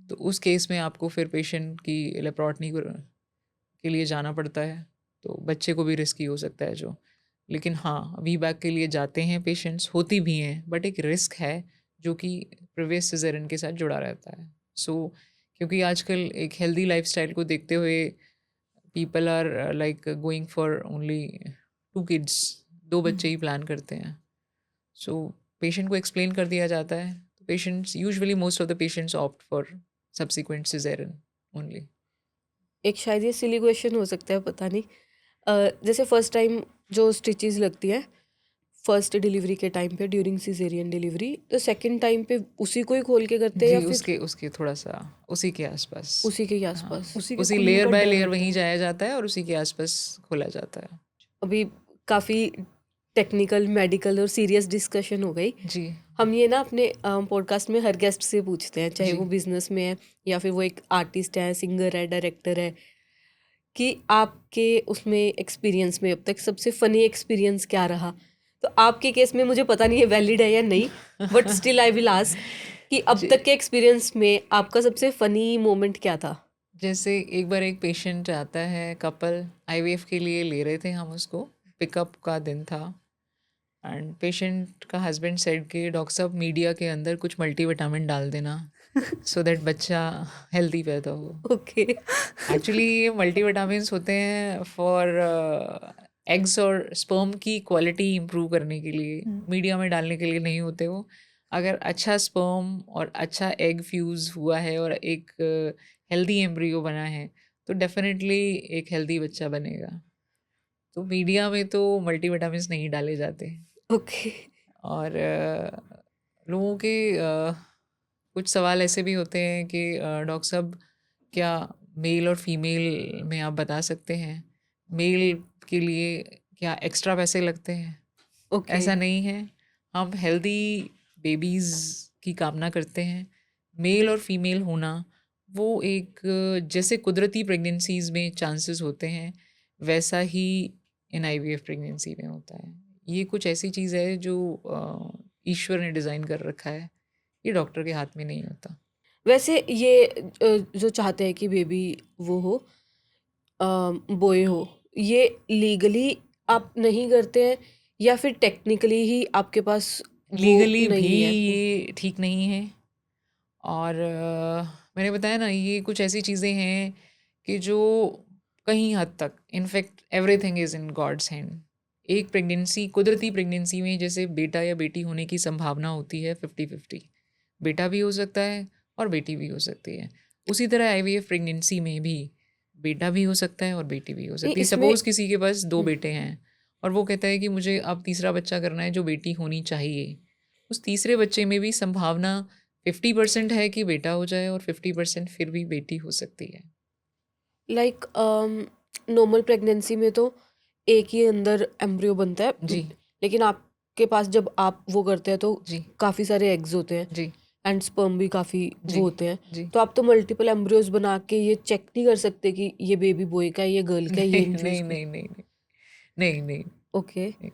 तो उस केस में आपको फिर पेशेंट की लेप्रोटमी के लिए जाना पड़ता है, तो बच्चे को भी रिस्की हो सकता है जो। लेकिन हाँ, वी बैक के लिए जाते हैं पेशेंट्स, होती भी हैं, बट एक रिस्क है जो कि प्रीवियस सिजेरियन के साथ जुड़ा रहता है। सो क्योंकि आजकल एक हेल्दी लाइफस्टाइल को देखते हुए people are like going for only 2 kids, 2 बच्चे ही प्लान करते हैं। सो पेशेंट को एक्सप्लेन कर दिया जाता है, तो patients usually most of the patients opt for subsequent caesarean only. एक शायद ये सिली क्वेश्चन हो सकता है, पता नहीं। जैसे फर्स्ट टाइम जो स्टिचेस लगती है फर्स्ट डिलीवरी के टाइम पे ड्यूरिंग सिजेरियन डिलीवरी, तो सेकंड टाइम पे उसी को ही खोल के करते हैं जी, या फिर उसके उसके थोड़ा सा उसी के आसपास, उसी के ही हाँ, आसपास? उसी के उसी खुलने लेयर का बाय डर लेयर होता वहीं है। जाया जाता है और उसी के आसपास खोला जाता है। अभी काफ़ी टेक्निकल, मेडिकल और सीरियस डिस्कशन हो गई। जी हम ये ना अपने पॉडकास्ट में हर गेस्ट से पूछते हैं, चाहे जी वो बिजनेस में है या फिर वो एक आर्टिस्ट है, सिंगर है, डायरेक्टर है, कि आपके उसमें एक्सपीरियंस में अब तक सबसे फनी एक्सपीरियंस क्या रहा? तो आपके केस में मुझे पता नहीं है वैलिड है या नहीं, but still I will ask कि अब जी। तक के एक्सपीरियंस में आपका सबसे फनी मोमेंट क्या था? जैसे एक बार एक पेशेंट आता है, कपल आईवीएफ के लिए ले रहे थे हम उसको, पिकअप का दिन था, एंड पेशेंट का हस्बैंड सेड कि डॉक्टर साहब मीडिया के अंदर कुछ मल्टीविटामिन डाल देना सो दैट बच्चा हेल्दी पैदा हो। ओके। एक्चुअली ये मल्टीविटामिन्स होते हैं फॉर एग्स और स्पर्म की क्वालिटी इम्प्रूव करने के लिए, मीडिया में डालने के लिए नहीं होते वो। अगर अच्छा स्पर्म और अच्छा एग फ्यूज़ हुआ है और एक हेल्दी एम्ब्रियो बना है तो डेफिनेटली एक हेल्दी बच्चा बनेगा। तो मीडिया में तो मल्टीविटामिन्स नहीं डाले जाते। ओके। और लोगों के कुछ सवाल ऐसे भी होते हैं कि डॉक्टर साहब क्या मेल और फीमेल में आप बता सकते हैं, मेल के लिए क्या एक्स्ट्रा पैसे लगते हैं? ओके। ऐसा नहीं है, हम हेल्दी बेबीज़ की कामना करते हैं। मेल और फीमेल होना वो एक जैसे कुदरती प्रेगनेंसीज़ में चांसेस होते हैं वैसा ही इन आईवीएफ प्रेगनेंसी में होता है। ये कुछ ऐसी चीज़ है जो ईश्वर ने डिज़ाइन कर रखा है, ये डॉक्टर के हाथ में नहीं होता। वैसे ये जो चाहते हैं कि बेबी वो हो, बॉय हो, ये लीगली आप नहीं करते हैं या फिर टेक्निकली ही आपके पास वो लीगली भी नहीं है? ये ठीक नहीं है, और मैंने बताया ना ये कुछ ऐसी चीज़ें हैं कि जो कहीं हद तक, in fact everything is in God's hand. एक प्रेगनेंसी, कुदरती प्रेगनेंसी में जैसे बेटा या बेटी होने की संभावना होती है 50-50, बेटा भी हो सकता है और बेटी भी हो सकती है। उसी तरह आईवीएफ प्रेगनेंसी में भी बेटा भी हो सकता है और बेटी भी हो नहीं, सकती है। इसमें सपोज़ किसी के पास 2 बेटे हैं और वो कहता है कि मुझे अब तीसरा बच्चा करना है जो बेटी होनी चाहिए, उस तीसरे बच्चे में भी संभावना 50% है कि बेटा हो जाए और 50% फिर भी बेटी हो सकती है। लाइक नॉर्मल प्रेगनेंसी में तो एक ही अंदर एम्ब्रियो बनता है, जी लेकिन आपके पास जब आप वो करते हैं तो जी काफ़ी सारे एग्स होते हैं जी एंड स्पर्म भी काफ़ी जी वो होते हैं, जी। तो आप तो मल्टीपल एम्ब्रियोज बना के ये चेक नहीं कर सकते कि ये बेबी बॉय का है, ये गर्ल का है, ये नहीं इन्फ्यूज नहीं का? नहीं नहीं नहीं नहीं ओके। नहीं,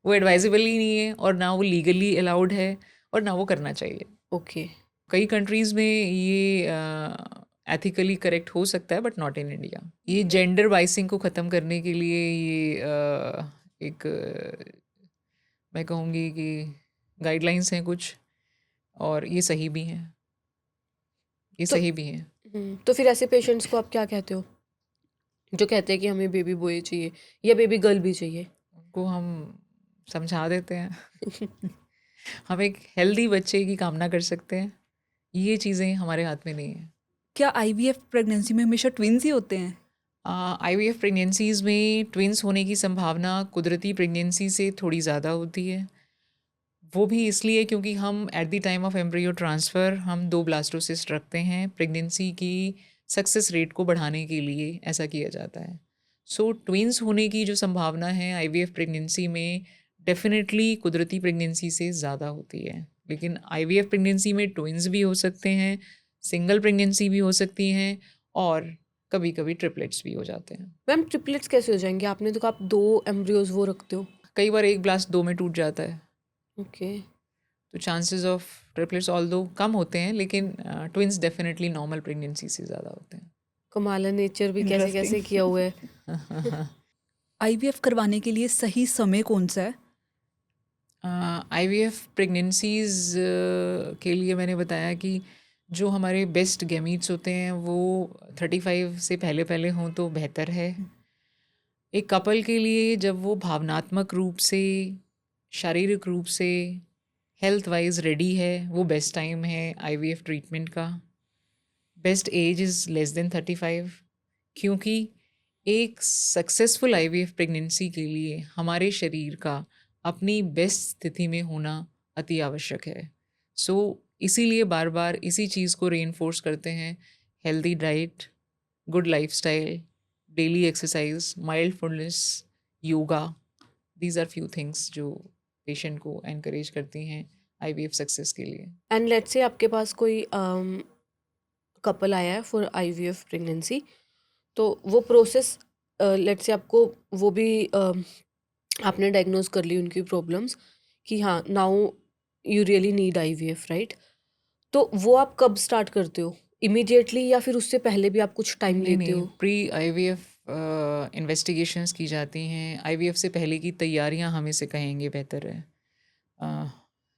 वो एडवाइजेबल ही नहीं है और ना वो लीगली अलाउड है और ना वो करना चाहिए। ओके। कई कंट्रीज़ में ये एथिकली करेक्ट हो सकता है बट नॉट इन इंडिया। ये जेंडर वाइसिंग को ख़त्म करने के लिए ये एक मैं कहूँगी कि गाइडलाइंस हैं कुछ, और ये सही भी हैं, ये तो सही भी हैं। तो फिर ऐसे पेशेंट्स को आप क्या कहते हो जो कहते हैं कि हमें बेबी बॉय चाहिए या बेबी गर्ल भी चाहिए? उनको हम समझा देते हैं हम एक हेल्दी बच्चे की कामना कर सकते हैं, ये चीज़ें हमारे हाथ में नहीं है। क्या आईवीएफ प्रेगनेंसी में हमेशा ट्विन्स ही होते हैं? आईवीएफ प्रेगनेंसीज़ में ट्विंस होने की संभावना कुदरती प्रेगनेंसी से थोड़ी ज़्यादा होती है। वो भी इसलिए क्योंकि हम at the time of embryo transfer हम 2 ब्लास्टोसिस्ट रखते हैं, प्रेगनेंसी की सक्सेस रेट को बढ़ाने के लिए ऐसा किया जाता है। सो ट्विन्स होने की जो संभावना है आईवीएफ प्रेगनेंसी में डेफ़िनेटली कुदरती प्रेगनेंसी से ज़्यादा होती है। लेकिन आईवीएफ प्रेगनेंसी में ट्विन्स भी हो सकते हैं, सिंगल प्रेगनेंसी भी हो सकती हैं और कभी-कभी ट्रिपलेट्स भी हो जाते हैं। मैम ट्रिपलेट्स कैसे हो जाएंगे? आपने तो कहा आप 2 एम्ब्रियोज वो रखते हो। कई बार एक ब्लास्ट 2 में टूट जाता है। ओके। तो चांसेस ऑफ ट्रिपलेट्स ऑल्दो कम होते हैं, लेकिन ट्विन्स डेफिनेटली नॉर्मल प्रेगनेंसी से ज़्यादा होते कमाल है, नेचर भी कैसे कैसे इंटरेस्टिंग। किया हुआ है। हैं। आईवीएफ करवाने के लिए सही समय कौन सा है? आईवीएफ प्रेगनेंसीज़ के लिए मैंने बताया कि जो हमारे बेस्ट गैमीट्स होते हैं वो 35 से पहले पहले हों तो बेहतर है। एक कपल के लिए जब वो भावनात्मक रूप से, शारीरिक रूप से, हेल्थ वाइज रेडी है, वो बेस्ट टाइम है आईवीएफ ट्रीटमेंट का। Best age is less than 35, क्योंकि एक सक्सेसफुल आईवीएफ प्रेगनेंसी के लिए हमारे शरीर का अपनी बेस्ट स्थिति में होना अति आवश्यक है। सो इसीलिए बार बार इसी चीज़ को रीइंफोर्स करते हैं। Healthy diet, good lifestyle, daily exercise, mindfulness, yoga, these are few things जो पेशेंट को एनकरेज करती हैं आईवीएफ सक्सेस के लिए। एंड लेट्स से आपके पास कोई कपल आया है फॉर आईवीएफ प्रेगनेंसी, तो वो प्रोसेस लेट्स से आपको वो भी आपने डायग्नोज कर ली उनकी प्रॉब्लम्स कि हाँ now you really need IVF, right? तो वो आप कब स्टार्ट करते हो? इमीडिएटली या फिर उससे पहले भी आप कुछ टाइम नहीं लेते नहीं, हो? प्री आईवीएफ इन्वेस्टिगेशंस की जाती हैं। आईवीएफ से पहले की तैयारियां हम इसे कहेंगे बेहतर है।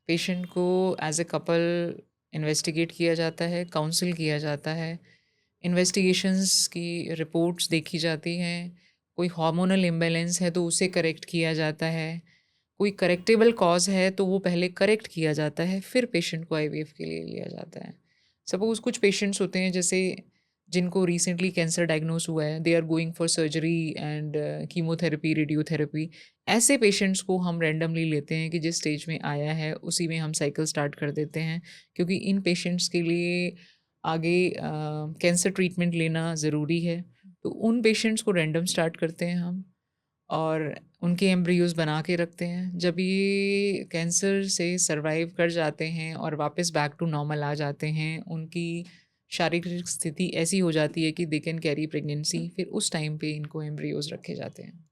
पेशेंट को एज ए कपल इन्वेस्टिगेट किया जाता है, काउंसिल किया जाता है, इन्वेस्टिगेशंस की रिपोर्ट्स देखी जाती हैं। कोई हार्मोनल इम्बैलेंस है तो उसे करेक्ट किया जाता है, कोई करेक्टेबल कॉज है तो वो पहले करेक्ट किया जाता है, फिर पेशेंट को आईवीएफ के लिए लिया जाता है। सपोज़ कुछ पेशेंट्स होते हैं जैसे जिनको रिसेंटली कैंसर डायग्नोस हुआ है, they are going for surgery and chemotherapy, radiotherapy. ऐसे पेशेंट्स को हम रैंडमली लेते हैं कि जिस स्टेज में आया है उसी में हम साइकिल स्टार्ट कर देते हैं, क्योंकि इन पेशेंट्स के लिए आगे कैंसर ट्रीटमेंट लेना ज़रूरी है। तो उन पेशेंट्स को रैंडम स्टार्ट करते हैं हम और उनके एम्ब्रियोज बना के रखते हैं। जब ये कैंसर से सरवाइव कर जाते हैं और वापस बैक टू नॉर्मल आ जाते हैं, उनकी शारीरिक स्थिति ऐसी हो जाती है कि दे कैन कैरी प्रेगनेंसी, फिर उस टाइम पे इनको एम्ब्रियोज रखे जाते हैं।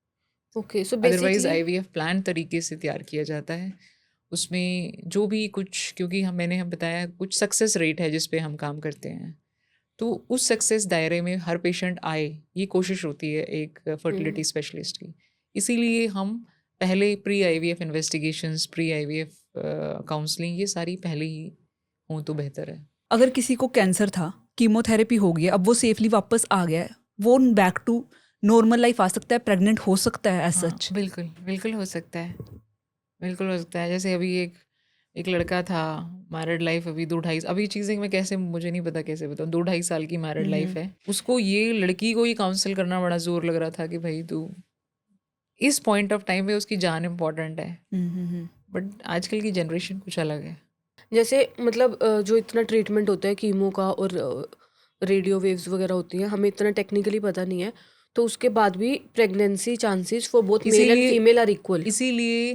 ओके, सो अदरवाइज बेसिकली आईवीएफ प्लान तरीके से तैयार किया जाता है। उसमें जो भी कुछ, क्योंकि हम बताया कुछ सक्सेस रेट है जिस पे हम काम करते हैं, तो उस सक्सेस दायरे में हर पेशेंट आए, ये कोशिश होती है एक फर्टिलिटी स्पेशलिस्ट की। इसीलिए हम पहले pre IVF investigations, pre IVF counselling, ये सारी पहले ही हों तो बेहतर है। अगर किसी को कैंसर था, कीमोथेरेपी हो गई, अब वो सेफली वापस आ गया है, वो बैक टू नॉर्मल लाइफ आ सकता है, प्रेग्नेंट हो सकता है एज हाँ सच? बिल्कुल, बिल्कुल हो सकता है, बिल्कुल हो सकता है। जैसे अभी एक एक लड़का था, मैरिड लाइफ अभी 2-2.5, अभी चीज़ें मैं कैसे, मुझे नहीं पता कैसे बताऊँ, 2-2.5 साल की मैरिड लाइफ है। उसको ये लड़की को ही काउंसिल करना बड़ा ज़ोर लग रहा था कि भाई तू इस पॉइंट ऑफ टाइम पे उसकी जान इम्पोर्टेंट है। बट आजकल की जनरेशन कुछ अलग है। जैसे मतलब जो इतना ट्रीटमेंट होता है कीमो का और रेडियो वेव्स वगैरह होती हैं, हमें इतना टेक्निकली पता नहीं है, तो उसके बाद भी pregnancy chances for both male and इसीलिए फीमेल आर इक्वल। इसीलिए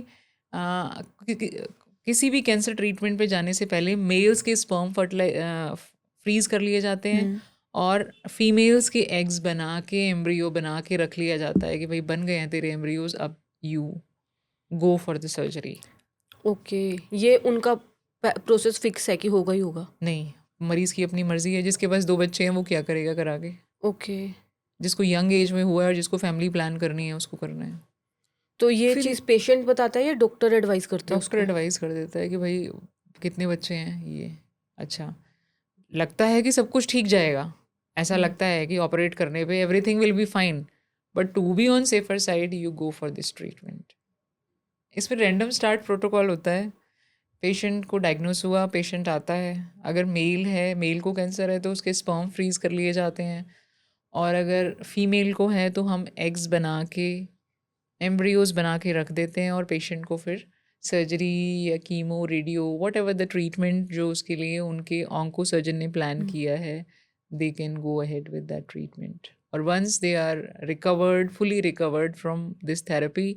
आ, कि, कि, किसी भी कैंसर ट्रीटमेंट पे जाने से पहले मेल्स के स्पर्म फ्रीज कर लिए जाते हैं और फीमेल्स के एग्स बना के, एम्ब्रियो बना के रख लिया जाता है कि भाई बन गए हैं तेरे एम्ब्रियोज, अब you go for the surgery. Okay, ये उनका प्रोसेस फिक्स है कि होगा ही होगा? नहीं, मरीज़ की अपनी मर्ज़ी है। जिसके पास 2 बच्चे हैं वो क्या करेगा करा के। ओके, जिसको यंग एज में हुआ है और जिसको फैमिली प्लान करनी है उसको करना है। तो ये फिर चीज़ पेशेंट बताता है या डॉक्टर एडवाइस करते हैं डॉक्टर उसको? एडवाइस कर देता है कि भाई कितने बच्चे हैं ये, अच्छा लगता है कि सब कुछ ठीक जाएगा, ऐसा लगता है कि ऑपरेट करने पे everything will be fine, but to be on safer side you go for this treatment. इसमें रैंडम स्टार्ट प्रोटोकॉल होता है। पेशेंट को डायग्नोस हुआ, पेशेंट आता है, अगर मेल है, मेल को कैंसर है तो उसके स्पर्म फ्रीज कर लिए जाते हैं, और अगर फीमेल को है तो हम एग्स बना के, एम्ब्रियोज बना के रख देते हैं और पेशेंट को फिर सर्जरी या chemo radio whatever the treatment जो उसके लिए उनके ऑन्को सर्जन ने प्लान किया है, they can go ahead with that treatment. और once they are recovered, fully recovered from this therapy,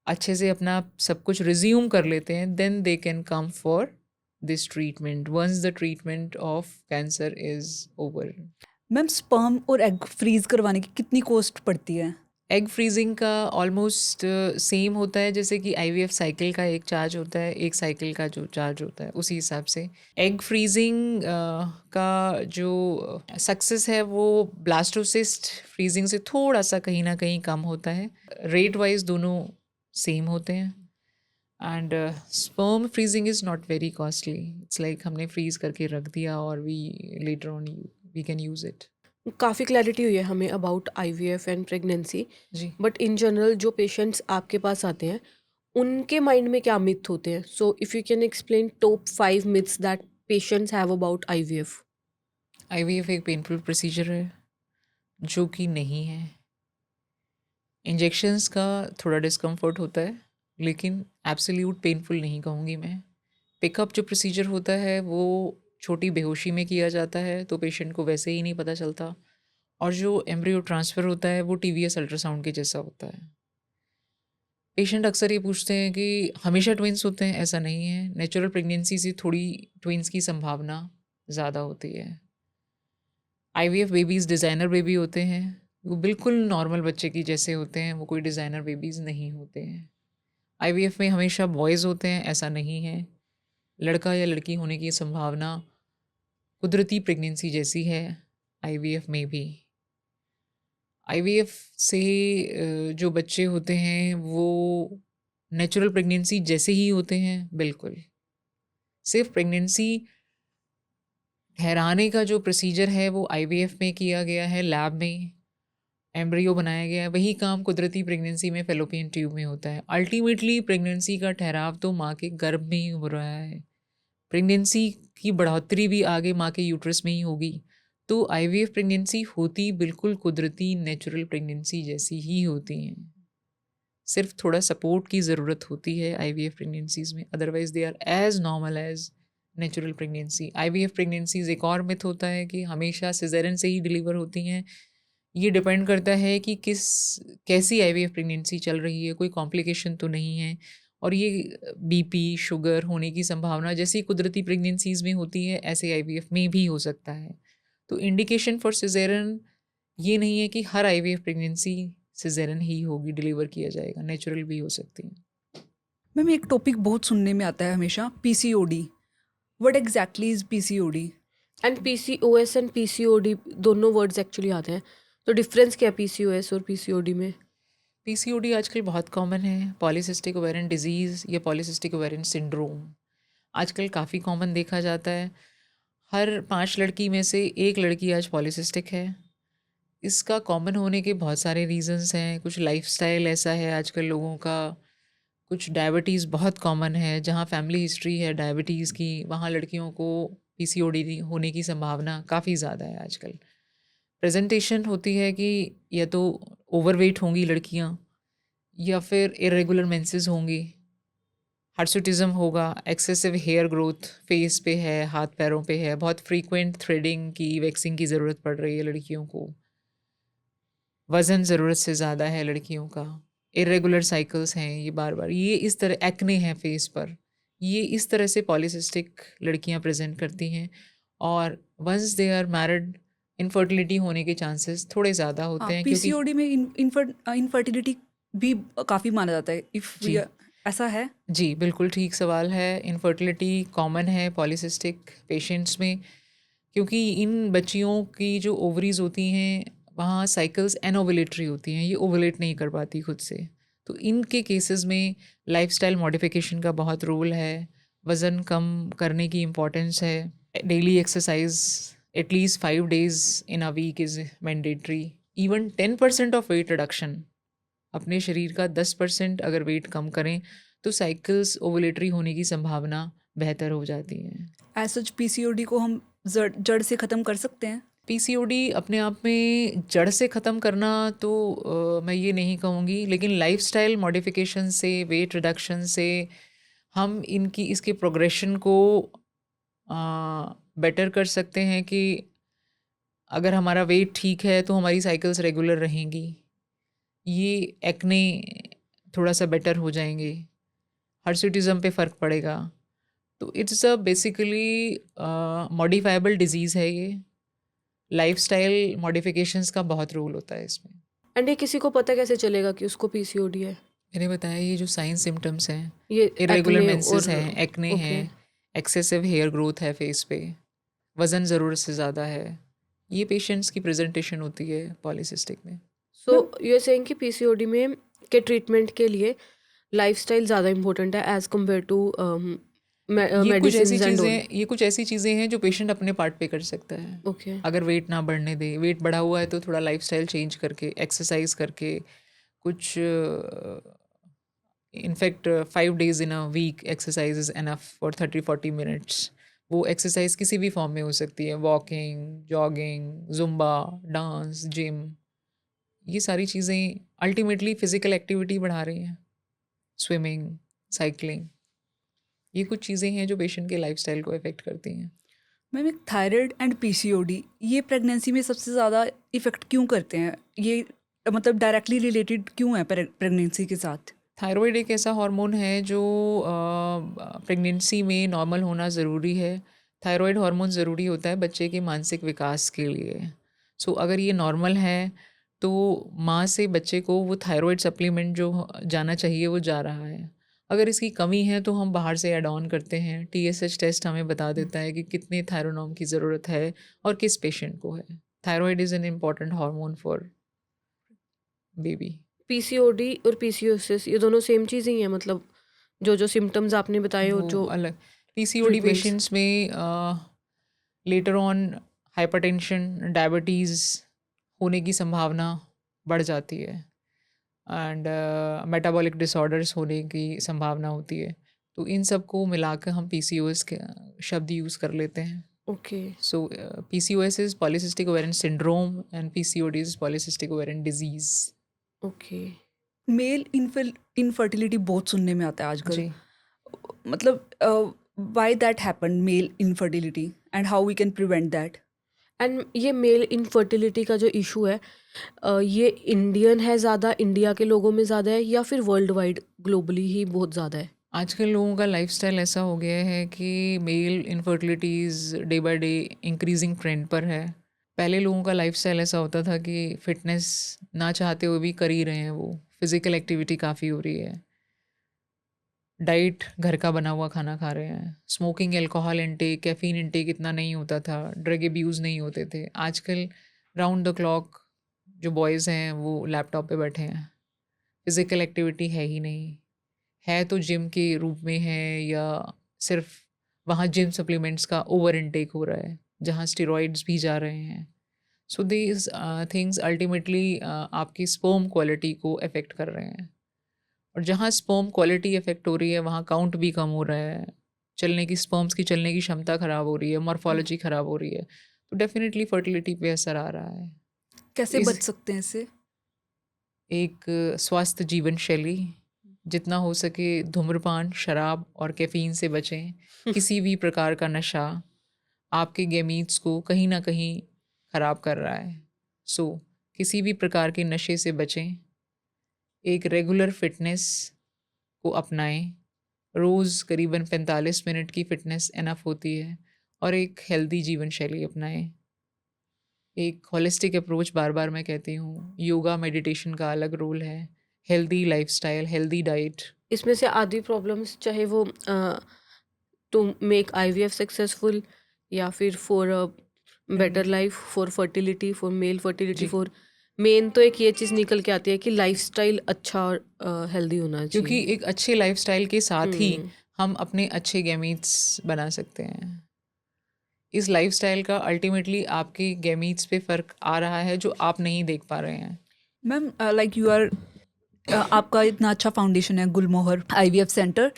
अच्छे से अपना सब कुछ रिज्यूम कर लेते हैं, then they can come for this treatment once the treatment of cancer is over. Ma'am sperm और एग फ्रीज करवाने की कितनी कॉस्ट पड़ती है? एग फ्रीजिंग का ऑलमोस्ट सेम होता है जैसे कि आईवीएफ साइकिल का एक चार्ज होता है, एक साइकिल का जो चार्ज होता है उसी हिसाब से एग फ्रीजिंग का जो सक्सेस है वो ब्लास्टोसिस्ट फ्रीजिंग से थोड़ा सा कहीं ना कहीं कम होता है। रेट वाइज दोनों सेम होते हैं। And sperm freezing is not very costly, it's like हमने फ्रीज करके रख दिया और we later on we can use it. काफ़ी क्लैरिटी हुई है हमें अबाउट आईवीएफ एंड प्रेगनेंसी। जी, बट इन जनरल जो पेशेंट्स आपके पास आते हैं उनके माइंड में क्या मिथ होते हैं? So if you can explain top 5 myths that patients have about IVF. IVF एक पेनफुल प्रोसीजर है जो कि नहीं है। इंजेक्शंस का थोड़ा डिस्कम्फर्ट होता है लेकिन एब्सोल्यूट पेनफुल नहीं कहूँगी मैं। पिकअप जो प्रोसीजर होता है वो छोटी बेहोशी में किया जाता है तो पेशेंट को वैसे ही नहीं पता चलता, और जो एम्ब्रियो ट्रांसफ़र होता है वो टीवीएस अल्ट्रासाउंड के जैसा होता है। पेशेंट अक्सर ये पूछते हैं कि हमेशा ट्विंस होते हैं, ऐसा नहीं है। नेचुरल प्रेगनेंसी से थोड़ी ट्विंस की संभावना ज़्यादा होती है। आईवीएफ बेबीज़ डिज़ाइनर बेबी होते हैं, वो बिल्कुल नॉर्मल बच्चे की जैसे होते हैं, वो कोई डिज़ाइनर बेबीज़ नहीं होते हैं। आईवीएफ में हमेशा बॉयज़ होते हैं, ऐसा नहीं है। लड़का या लड़की होने की संभावना कुदरती प्रेगनेंसी जैसी है आईवीएफ में भी। आईवीएफ से जो बच्चे होते हैं वो नेचुरल प्रेगनेंसी जैसे ही होते हैं, बिल्कुल। सिर्फ प्रेगनेंसी ठहराने का जो प्रोसीजर है वो आईवीएफ में किया गया है, लैब में एम्ब्रियो बनाया गया है, वही काम कुदरती प्रेगनेंसी में फेलोपियन ट्यूब में होता है। अल्टीमेटली प्रेगनेंसी का ठहराव तो माँ के गर्भ में ही हो रहा है। प्रेगनेंसी की बढ़ोतरी भी आगे माँ के यूट्रस में ही होगी। तो आईवीएफ प्रेगनेंसी होती बिल्कुल कुदरती नेचुरल प्रेगनेंसी जैसी ही होती हैं। सिर्फ थोड़ा सपोर्ट की ज़रूरत होती है आईवीएफ प्रेगनेंसीज़ में, otherwise they are as normal as natural pregnancy. IVF pregnancies एक और मिथ होता है कि हमेशा सिजेरियन से ही डिलीवर होती हैं। ये डिपेंड करता है कि कैसी आईवीएफ प्रेगनेंसी चल रही है, कोई कॉम्प्लिकेशन तो नहीं है। और ये बीपी शुगर होने की संभावना जैसी कुदरती प्रेगनेंसीज़ में होती है ऐसे आईवीएफ में भी हो सकता है। तो इंडिकेशन फॉर सिजेरियन ये नहीं है कि हर आईवीएफ प्रेगनेंसी सिजेरियन ही होगी, डिलीवर किया जाएगा, नेचुरल भी हो सकती है। मैम एक टॉपिक बहुत सुनने में आता है हमेशा, PCOD. What exactly is PCOD? And PCOS and PCOD दोनों वर्ड्स एक्चुअली आते हैं, तो डिफरेंस क्या है पीसीओएस और पीसीओडी में? पीसीओडी आजकल बहुत कॉमन है, पॉलीसिस्टिक ओवेरियन डिजीज़ या पॉलीसिस्टिक ओवेरियन सिंड्रोम आजकल काफ़ी कॉमन देखा जाता है। हर 5 लड़की में से 1 लड़की आज पॉलीसिस्टिक है। इसका कॉमन होने के बहुत सारे रीजंस हैं। कुछ लाइफस्टाइल ऐसा है आजकल लोगों का, कुछ डायबिटीज़ बहुत कॉमन है। जहाँ फैमिली हिस्ट्री है डायबिटीज़ की, वहाँ लड़कियों को पीसीओडी होने की संभावना काफ़ी ज़्यादा है आजकल। प्रेजेंटेशन होती है कि या तो ओवरवेट होंगी लड़कियाँ, या फिर इरेगुलर मेंसेस होंगी, हर्सुटिज्म होगा, एक्सेसिव हेयर ग्रोथ फेस पे है, हाथ पैरों पे है, बहुत फ्रीक्वेंट थ्रेडिंग की वैक्सिंग की ज़रूरत पड़ रही है लड़कियों को, वज़न ज़रूरत से ज़्यादा है लड़कियों का, इरेगुलर साइकिल्स हैं ये बार बार, ये इस तरह एक्ने हैं फेस पर, ये इस तरह से पॉलीसिस्टिक लड़कियां प्रेजेंट करती हैं। और once they are married infertility होने के चांसेस थोड़े ज़्यादा होते हैं, क्योंकि पीसीओडी में इनफर्टिलिटी भी काफ़ी माना जाता है। जी ऐसा है? जी बिल्कुल ठीक सवाल है। इनफर्टिलिटी कॉमन है पॉलीसिस्टिक पेशेंट्स में, क्योंकि इन बच्चियों की जो ओवरीज होती हैं वहाँ साइकिल्स एनोवुलेटरी होती हैं, ये ओवुलेट नहीं कर पाती खुद से। तो इनके केसेस में लाइफस्टाइल मॉडिफिकेशन का बहुत रोल है, वज़न कम करने की इम्पोर्टेंस है, daily exercise at least 5 days in a week is mandatory. Even 10% of weight reduction, अपने शरीर का 10% अगर वेट कम करें तो साइकिल्स ओवुलेटरी होने की संभावना बेहतर हो जाती है। एज सच पीसीओडी को हम जड़ से ख़त्म कर सकते हैं? पीसीओडी अपने आप में जड़ से ख़त्म करना तो मैं ये नहीं कहूँगी, लेकिन लाइफस्टाइल मॉडिफिकेशन से, वेट रिडक्शन से हम इसके प्रोग्रेशन को बेटर कर सकते हैं कि अगर हमारा वेट ठीक है तो हमारी साइकिल्स रेगुलर रहेंगी, ये एक्ने थोड़ा सा बेटर हो जाएंगे, हर्सुटिज्म पे फ़र्क पड़ेगा। तो it's a basically modifiable disease है ये। लाइफस्टाइल मॉडिफिकेशंस का बहुत रोल होता है इसमें। एंड ये किसी को पता कैसे चलेगा कि उसको पीसीओडी है? मैंने बताया ये जो साइन सिम्टम्स हैं, ये इरेगुलर acne मेंसेस और हैं, एक्ने ओके है, एक्सेसिव हेयर ग्रोथ है फेस पे, वज़न ज़रूरत से ज़्यादा है, ये पेशेंट्स की प्रेजेंटेशन होती है पॉलीसिस्टिक में। सो यू सेइंग कि पीसीओडी में के ट्रीटमेंट के लिए लाइफस्टाइल ज़्यादा इम्पोर्टेंट है एज कम्पेयर टू ये कुछ ऐसी चीज़ें हैं जो पेशेंट अपने पार्ट पे कर सकता है। ओके अगर वेट ना बढ़ने दे, वेट बढ़ा हुआ है तो थोड़ा लाइफस्टाइल चेंज करके, एक्सरसाइज करके, कुछ in fact 5 days in a week exercise is enough for 30-40 minutes. वो एक्सरसाइज किसी भी फॉर्म में हो सकती है, walking, jogging, Zumba, dance, gym, ये सारी चीज़ें अल्टीमेटली फिज़िकल एक्टिविटी बढ़ा रही हैं। स्विमिंग, साइकिलिंग, ये कुछ चीज़ें हैं जो पेशेंट के लाइफस्टाइल को अफेक्ट करती हैं। मैम, एक थायराइड एंड पीसीओडी ये प्रेगनेंसी में सबसे ज़्यादा इफ़ेक्ट क्यों करते हैं? ये मतलब डायरेक्टली रिलेटेड क्यों है प्रेगनेंसी के साथ? थायराइड एक ऐसा हार्मोन है जो प्रेगनेंसी में नॉर्मल होना ज़रूरी है। थायराइड हार्मोन ज़रूरी होता है बच्चे के मानसिक विकास के लिए। सो अगर ये नॉर्मल है तो माँ से बच्चे को वो थायराइड सप्लीमेंट जो जाना चाहिए वो जा रहा है। अगर इसकी कमी है तो हम बाहर से ऐड ऑन करते हैं। टीएसएच टेस्ट हमें बता देता है कि कितने थायरोनॉम की ज़रूरत है और किस पेशेंट को है। Thyroid is an important hormone for baby. PCOD और पीसीओएस ये दोनों सेम चीज़ ही हैं, मतलब जो सिम्टम्स आपने बताए और वो जो अलग पीसीओडी treatments. पेशेंट्स में लेटर ऑन हाइपरटेंशन, डायबिटीज़ होने की संभावना बढ़ जाती है एंड मेटाबॉलिक डिसऑर्डर्स होने की संभावना होती है। तो इन सब को मिलाकर हम पीसीओएस के शब्द यूज़ कर लेते हैं। Okay so PCOS is polycystic ovarian syndrome and PCOD is polycystic ovarian disease. Okay male infertility बहुत सुनने में आता है आजकल। जी, मतलब why that happen, male infertility, and how we can prevent that? And ये मेल इनफर्टिलिटी का जो इशू है ये इंडियन है ज़्यादा, इंडिया के लोगों में ज़्यादा है या फिर वर्ल्ड वाइड ग्लोबली ही बहुत ज़्यादा है? आजकल लोगों का लाइफस्टाइल ऐसा हो गया है कि male infertilities day by day increasing trend पर है। पहले लोगों का लाइफस्टाइल ऐसा होता था कि फ़िटनेस ना चाहते हुए भी कर ही रहे हैं, वो फिज़िकल एक्टिविटी काफ़ी हो रही है, डाइट घर का बना हुआ खाना खा रहे हैं, smoking, alcohol intake, caffeine intake इतना नहीं होता था, ड्रग अब्यूज़ नहीं होते थे। आजकल राउंड द क्लॉक जो बॉयज़ हैं वो लैपटॉप पे बैठे हैं, फिज़िकल एक्टिविटी है ही नहीं। है तो जिम के रूप में है या सिर्फ वहाँ जिम सप्लीमेंट्स का ओवर इनटेक हो रहा है जहाँ स्टेरॉइड्स भी जा रहे हैं। सो दीज थिंग्स अल्टीमेटली आपकी स्पर्म क्वालिटी को अफेक्ट कर रहे हैं, और जहाँ स्पर्म क्वालिटी अफेक्ट हो रही है वहाँ काउंट भी कम हो रहा है, स्पर्म्स की चलने की क्षमता ख़राब हो रही है, मॉर्फोलॉजी ख़राब हो रही है, तो डेफिनेटली फर्टिलिटी पे असर आ रहा है। कैसे इस- बच सकते हैं इससे? एक स्वस्थ जीवन शैली, जितना हो सके धूम्रपान, शराब और कैफ़ीन से बचें। किसी भी प्रकार का नशा आपके गैमीट्स को कहीं ना कहीं ख़राब कर रहा है। सो किसी भी प्रकार के नशे से बचें, एक रेगुलर फिटनेस को अपनाएं। रोज़ करीबन 45 मिनट की फ़िटनेस इनफ होती है, और एक हेल्दी जीवन शैली अपनाएं। एक होलिस्टिक अप्रोच, बार बार मैं कहती हूँ, योगा मेडिटेशन का अलग रोल है, हेल्दी लाइफस्टाइल, हेल्दी डाइट। इसमें से आधी प्रॉब्लम्स चाहे वो टू मेक आईवीएफ सक्सेसफुल या फिर for a better life, for fertility, for male fertility, जी, फॉर मेन तो एक ये चीज़ निकल के आती है कि लाइफस्टाइल अच्छा और हेल्दी होना क्योंकि चाहिए। एक अच्छे लाइफस्टाइल के साथ ही हम्म, हम अपने अच्छे गैमीट्स बना सकते हैं। इस लाइफस्टाइल का अल्टीमेटली आपके गैमीट्स पे फ़र्क आ रहा है जो आप नहीं देख पा रहे हैं। मैम, लाइक यू आर, आपका इतना अच्छा फाउंडेशन है गुलमोहर आईवीएफ सेंटर,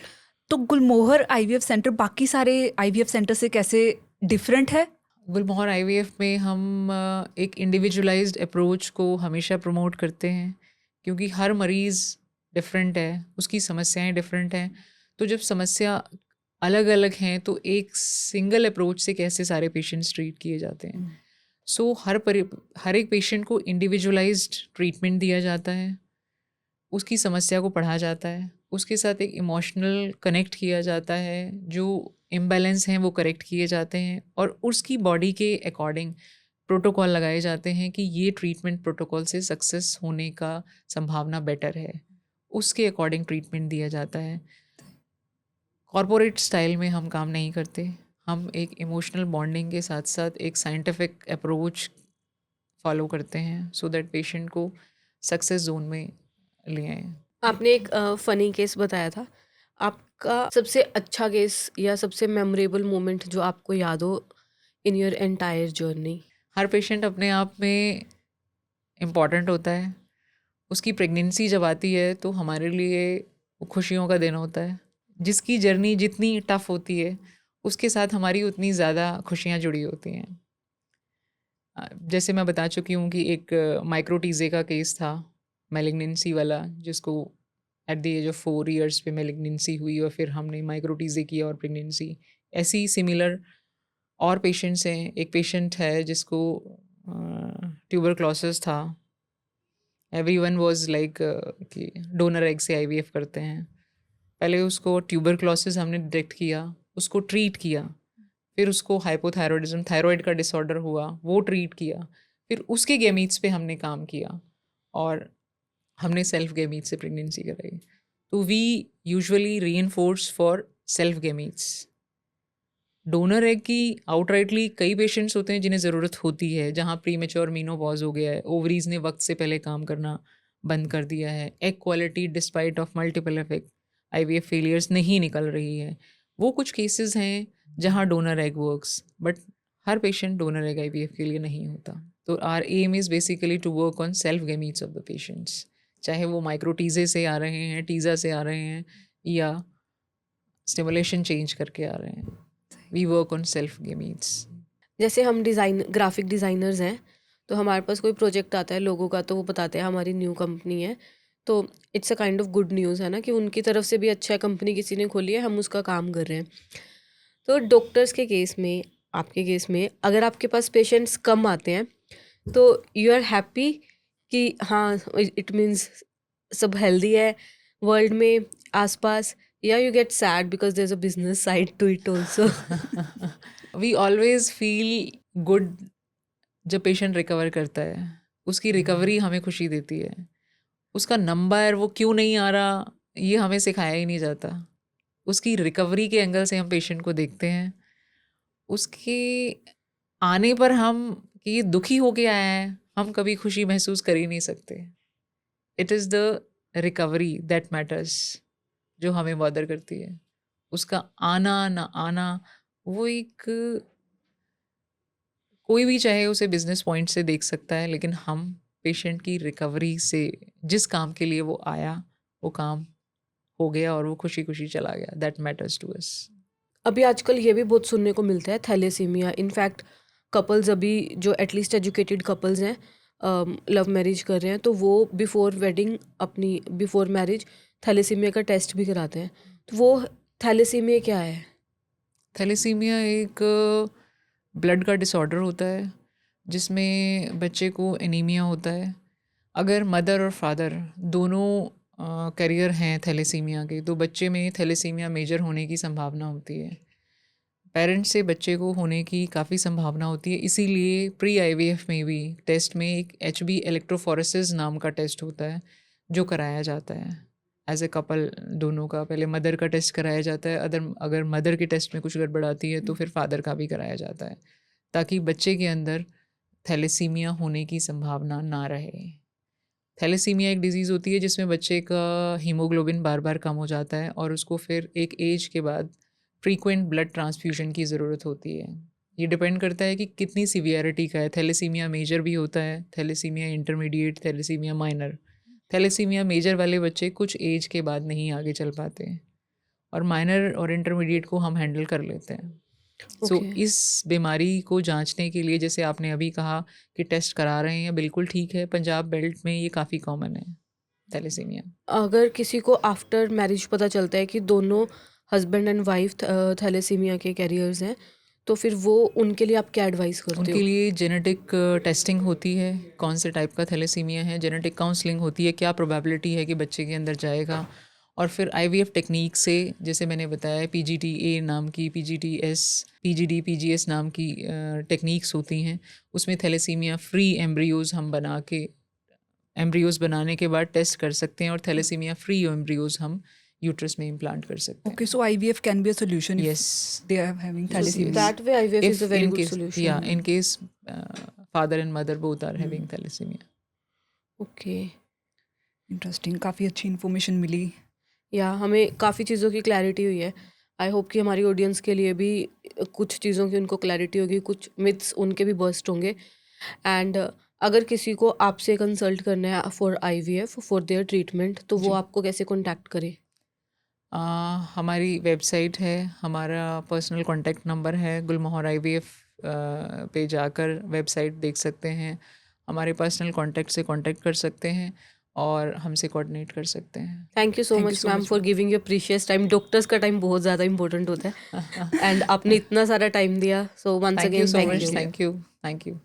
तो गुलमोहर आईवीएफ सेंटर बाकी सारे आईवीएफ सेंटर से कैसे डिफरेंट है? गुलमोहर आईवीएफ में हम एक इंडिविजुअलाइज्ड अप्रोच को हमेशा प्रमोट करते हैं, क्योंकि हर मरीज़ डिफरेंट है, उसकी समस्याएं डिफरेंट हैं। तो जब समस्या अलग अलग हैं तो एक सिंगल अप्रोच से कैसे सारे पेशेंट्स ट्रीट किए जाते हैं। सो हर एक पेशेंट को इंडिविजुअलाइज्ड ट्रीटमेंट दिया जाता है, उसकी समस्या को पढ़ा जाता है, उसके साथ एक इमोशनल कनेक्ट किया जाता है, जो इम्बैलेंस हैं वो करेक्ट किए जाते हैं, और उसकी बॉडी के अकॉर्डिंग प्रोटोकॉल लगाए जाते हैं कि ये ट्रीटमेंट प्रोटोकॉल से सक्सेस होने का संभावना बेटर है, उसके अकॉर्डिंग ट्रीटमेंट दिया जाता है। कॉरपोरेट स्टाइल में हम काम नहीं करते, हम एक इमोशनल बॉन्डिंग के साथ साथ एक साइंटिफिक अप्रोच फॉलो करते हैं, सो दैट पेशेंट को सक्सेस जोन में ले आए। आपने एक फ़नी केस बताया था। आपका सबसे अच्छा केस या सबसे मेमोरेबल मोमेंट जो आपको याद हो in your entire journey? Her patient अपने आप में इम्पॉर्टेंट होता है। उसकी प्रेगनेंसी जब आती है तो हमारे लिए वो खुशियों का दिन होता है। जिसकी जर्नी जितनी टफ़ होती है, उसके साथ हमारी उतनी ज़्यादा खुशियाँ जुड़ी होती हैं। जैसे मैं बता चुकी हूँ कि एक माइक्रोटीज़े का केस था, मैलिग्नेंसी वाला, जिसको at the age of 4 years पे मैलिग्नेंसी हुई और फिर हमने माइक्रोटीज़े किया और प्रेगनेंसी। ऐसी सिमिलर और पेशेंट्स हैं। एक पेशेंट है जिसको ट्यूबरक्लोसिस था। एवरीवन वाज लाइक कि डोनर एग से आईवीएफ करते हैं। पहले उसको ट्यूबरक्लोसिस हमने डिटेक्ट किया, उसको ट्रीट किया, फिर उसको हाइपोथायरॉयडिज्म, थायराइड का डिसऑर्डर हुआ, वो ट्रीट किया, फिर उसके गैमीट्स पे हमने काम किया और हमने सेल्फ गैमीट्स से प्रेगनेंसी कराई। तो we usually reinforce for self gametes. Donor egg की आउटराइटली कई पेशेंट्स होते हैं जिन्हें ज़रूरत होती है, जहाँ प्रीमेच्योर मीनोपॉज हो गया है, ओवरीज ने वक्त से पहले काम करना बंद कर दिया है, egg quality despite of multiple effect IVF failures नहीं निकल रही है। वो कुछ केसेस हैं जहाँ डोनर एग वर्क्स, बट हर पेशेंट डोनर एग आईवीएफ के लिए नहीं होता। तो R M is basically to work on self gametes of the patients, चाहे वो माइक्रोटीजे से आ रहे हैं, टीज़ा से आ रहे हैं, या स्टिमुलेशन चेंज करके आ रहे हैं। We work on self gametes. जैसे हम ग्राफिक डिज़ाइनर्स हैं, तो हमारे पास कोई प्रोजेक्ट आता है लोगों का, तो वो बताते हैं हमारी न्यू कंपनी है, तो it's a kind of good news है ना, कि उनकी तरफ से भी अच्छा है, कंपनी किसी ने खोली है, हम उसका काम कर रहे हैं। तो डॉक्टर्स के केस में, आपके केस में, अगर आपके पास पेशेंट्स कम आते हैं तो यू आर हैप्पी कि हाँ, इट मीन्स सब हेल्दी है वर्ल्ड में आसपास, या you get sad because there is a business side to it also? We always feel good जब पेशेंट रिकवर करता है। उसकी रिकवरी हमें खुशी देती है। उसका नंबर वो क्यों नहीं आ रहा, ये हमें सिखाया ही नहीं जाता। उसकी रिकवरी के एंगल से हम पेशेंट को देखते हैं। उसके आने पर हम कि ये दुखी होके आया है, हम कभी खुशी महसूस कर ही नहीं सकते। It is the recovery that matters, जो हमें बॉदर करती है। उसका आना ना आना, वो एक, कोई भी चाहे उसे बिजनेस पॉइंट से देख सकता है, लेकिन हम पेशेंट की रिकवरी से, जिस काम के लिए वो आया वो काम हो गया और वो खुशी खुशी चला गया, दैट मैटर्स टू अस। अभी आजकल ये भी बहुत सुनने को मिलता है, थैलेसीमिया। इनफैक्ट कपल्स अभी जो एटलीस्ट एजुकेटेड कपल्स हैं, लव मैरिज कर रहे हैं, तो वो बिफोर वेडिंग, अपनी बिफोर मैरिज थैलेसीमिया का टेस्ट भी कराते हैं। तो वो थैलेसीमिया क्या है? थैलेसीमिया एक ब्लड का डिसऑर्डर होता है जिसमें बच्चे को एनीमिया होता है। अगर मदर और फादर दोनों कैरियर हैं थैलेसीमिया के, तो बच्चे में थैलेसीमिया मेजर होने की संभावना होती है। पेरेंट्स से बच्चे को होने की काफ़ी संभावना होती है। इसीलिए प्री आईवीएफ में भी टेस्ट में एक एचबी इलेक्ट्रोफोरेसिस नाम का टेस्ट होता है जो कराया जाता है एज ए कपल। दोनों का पहले मदर का टेस्ट कराया जाता है, अगर मदर के टेस्ट में कुछ गड़बड़ आती है तो फिर फादर का भी कराया जाता है, ताकि बच्चे के अंदर थैलेसीमिया होने की संभावना ना रहे। थैलेसीमिया एक डिज़ीज़ होती है जिसमें बच्चे का हीमोग्लोबिन बार बार कम हो जाता है और उसको फिर एक एज के बाद फ्रीक्वेंट ब्लड ट्रांसफ्यूजन की ज़रूरत होती है। ये डिपेंड करता है कि कितनी सीवियरिटी का है। थैलेसीमिया मेजर भी होता है, thalassaemia intermediate, thalassaemia minor. Thalassaemia major वाले बच्चे कुछ एज के बाद नहीं आगे चल पाते, और माइनर और इंटरमीडिएट को हम हैंडल कर लेते हैं। So okay. इस बीमारी को जांचने के लिए जैसे आपने अभी कहा कि टेस्ट करा रहे हैं, बिल्कुल ठीक है। पंजाब बेल्ट में ये काफ़ी कॉमन है थैलेसीमिया। अगर किसी को आफ्टर मैरिज पता चलता है कि दोनों हस्बैंड एंड वाइफ थैलेसीमिया के कैरियर्स हैं, तो फिर वो उनके लिए आप क्या एडवाइस करते उनके हो? लिए जेनेटिक टेस्टिंग होती है, कौन से टाइप का थैलेसीमिया है, जेनेटिक काउंसलिंग होती है, क्या प्रोबेबिलिटी है कि बच्चे के अंदर जाएगा, और फिर आईवीएफ टेक्निक से, जैसे मैंने बताया पीजीटी-ए नाम की, पीजीटी-एस, पीजीडी-पीजीएस नाम की टेक्निक्स होती हैं। उसमें थैलेसीमिया फ्री एम्ब्रियोज़ हम बना के, एम्ब्रियोज़ बनाने के बाद टेस्ट कर सकते हैं, और थैलेसीमिया फ्री एम्ब्रियोज़ हम यूट्रस में इम्प्लांट कर सकते हैं। Okay, so IVF can be a solution if Yes. they are having So thalassemia. that way IVF is If a very in good case, solution. yeah, in case father and mother both are having thalassemia. Okay. Interesting. काफ़ी अच्छी information मिली. या हमें काफ़ी चीज़ों की clarity हुई है। I hope कि हमारी ऑडियंस के लिए भी कुछ चीज़ों की उनको क्लैरिटी होगी, कुछ मिथ्स उनके भी बस्ट होंगे। एंड अगर किसी को आपसे कंसल्ट करना है for IVF for their treatment, तो वो जी। आपको कैसे कॉन्टैक्ट करे? हमारी वेबसाइट है, हमारा पर्सनल कॉन्टैक्ट नंबर है, गुलमोहर IVF पे जाकर वेबसाइट देख सकते हैं, हमारे पर्सनल कॉन्टैक्ट से कॉन्टैक्ट कर सकते हैं और हमसे कोऑर्डिनेट कर सकते हैं। Thank you so Thank you much so ma'am much, for ma'am. Giving your precious time. Doctors का टाइम बहुत ज़्यादा इंपॉर्टेंट होता है एंड आपने इतना सारा टाइम दिया, so once thank you again so thank much, you. Thank you, thank you.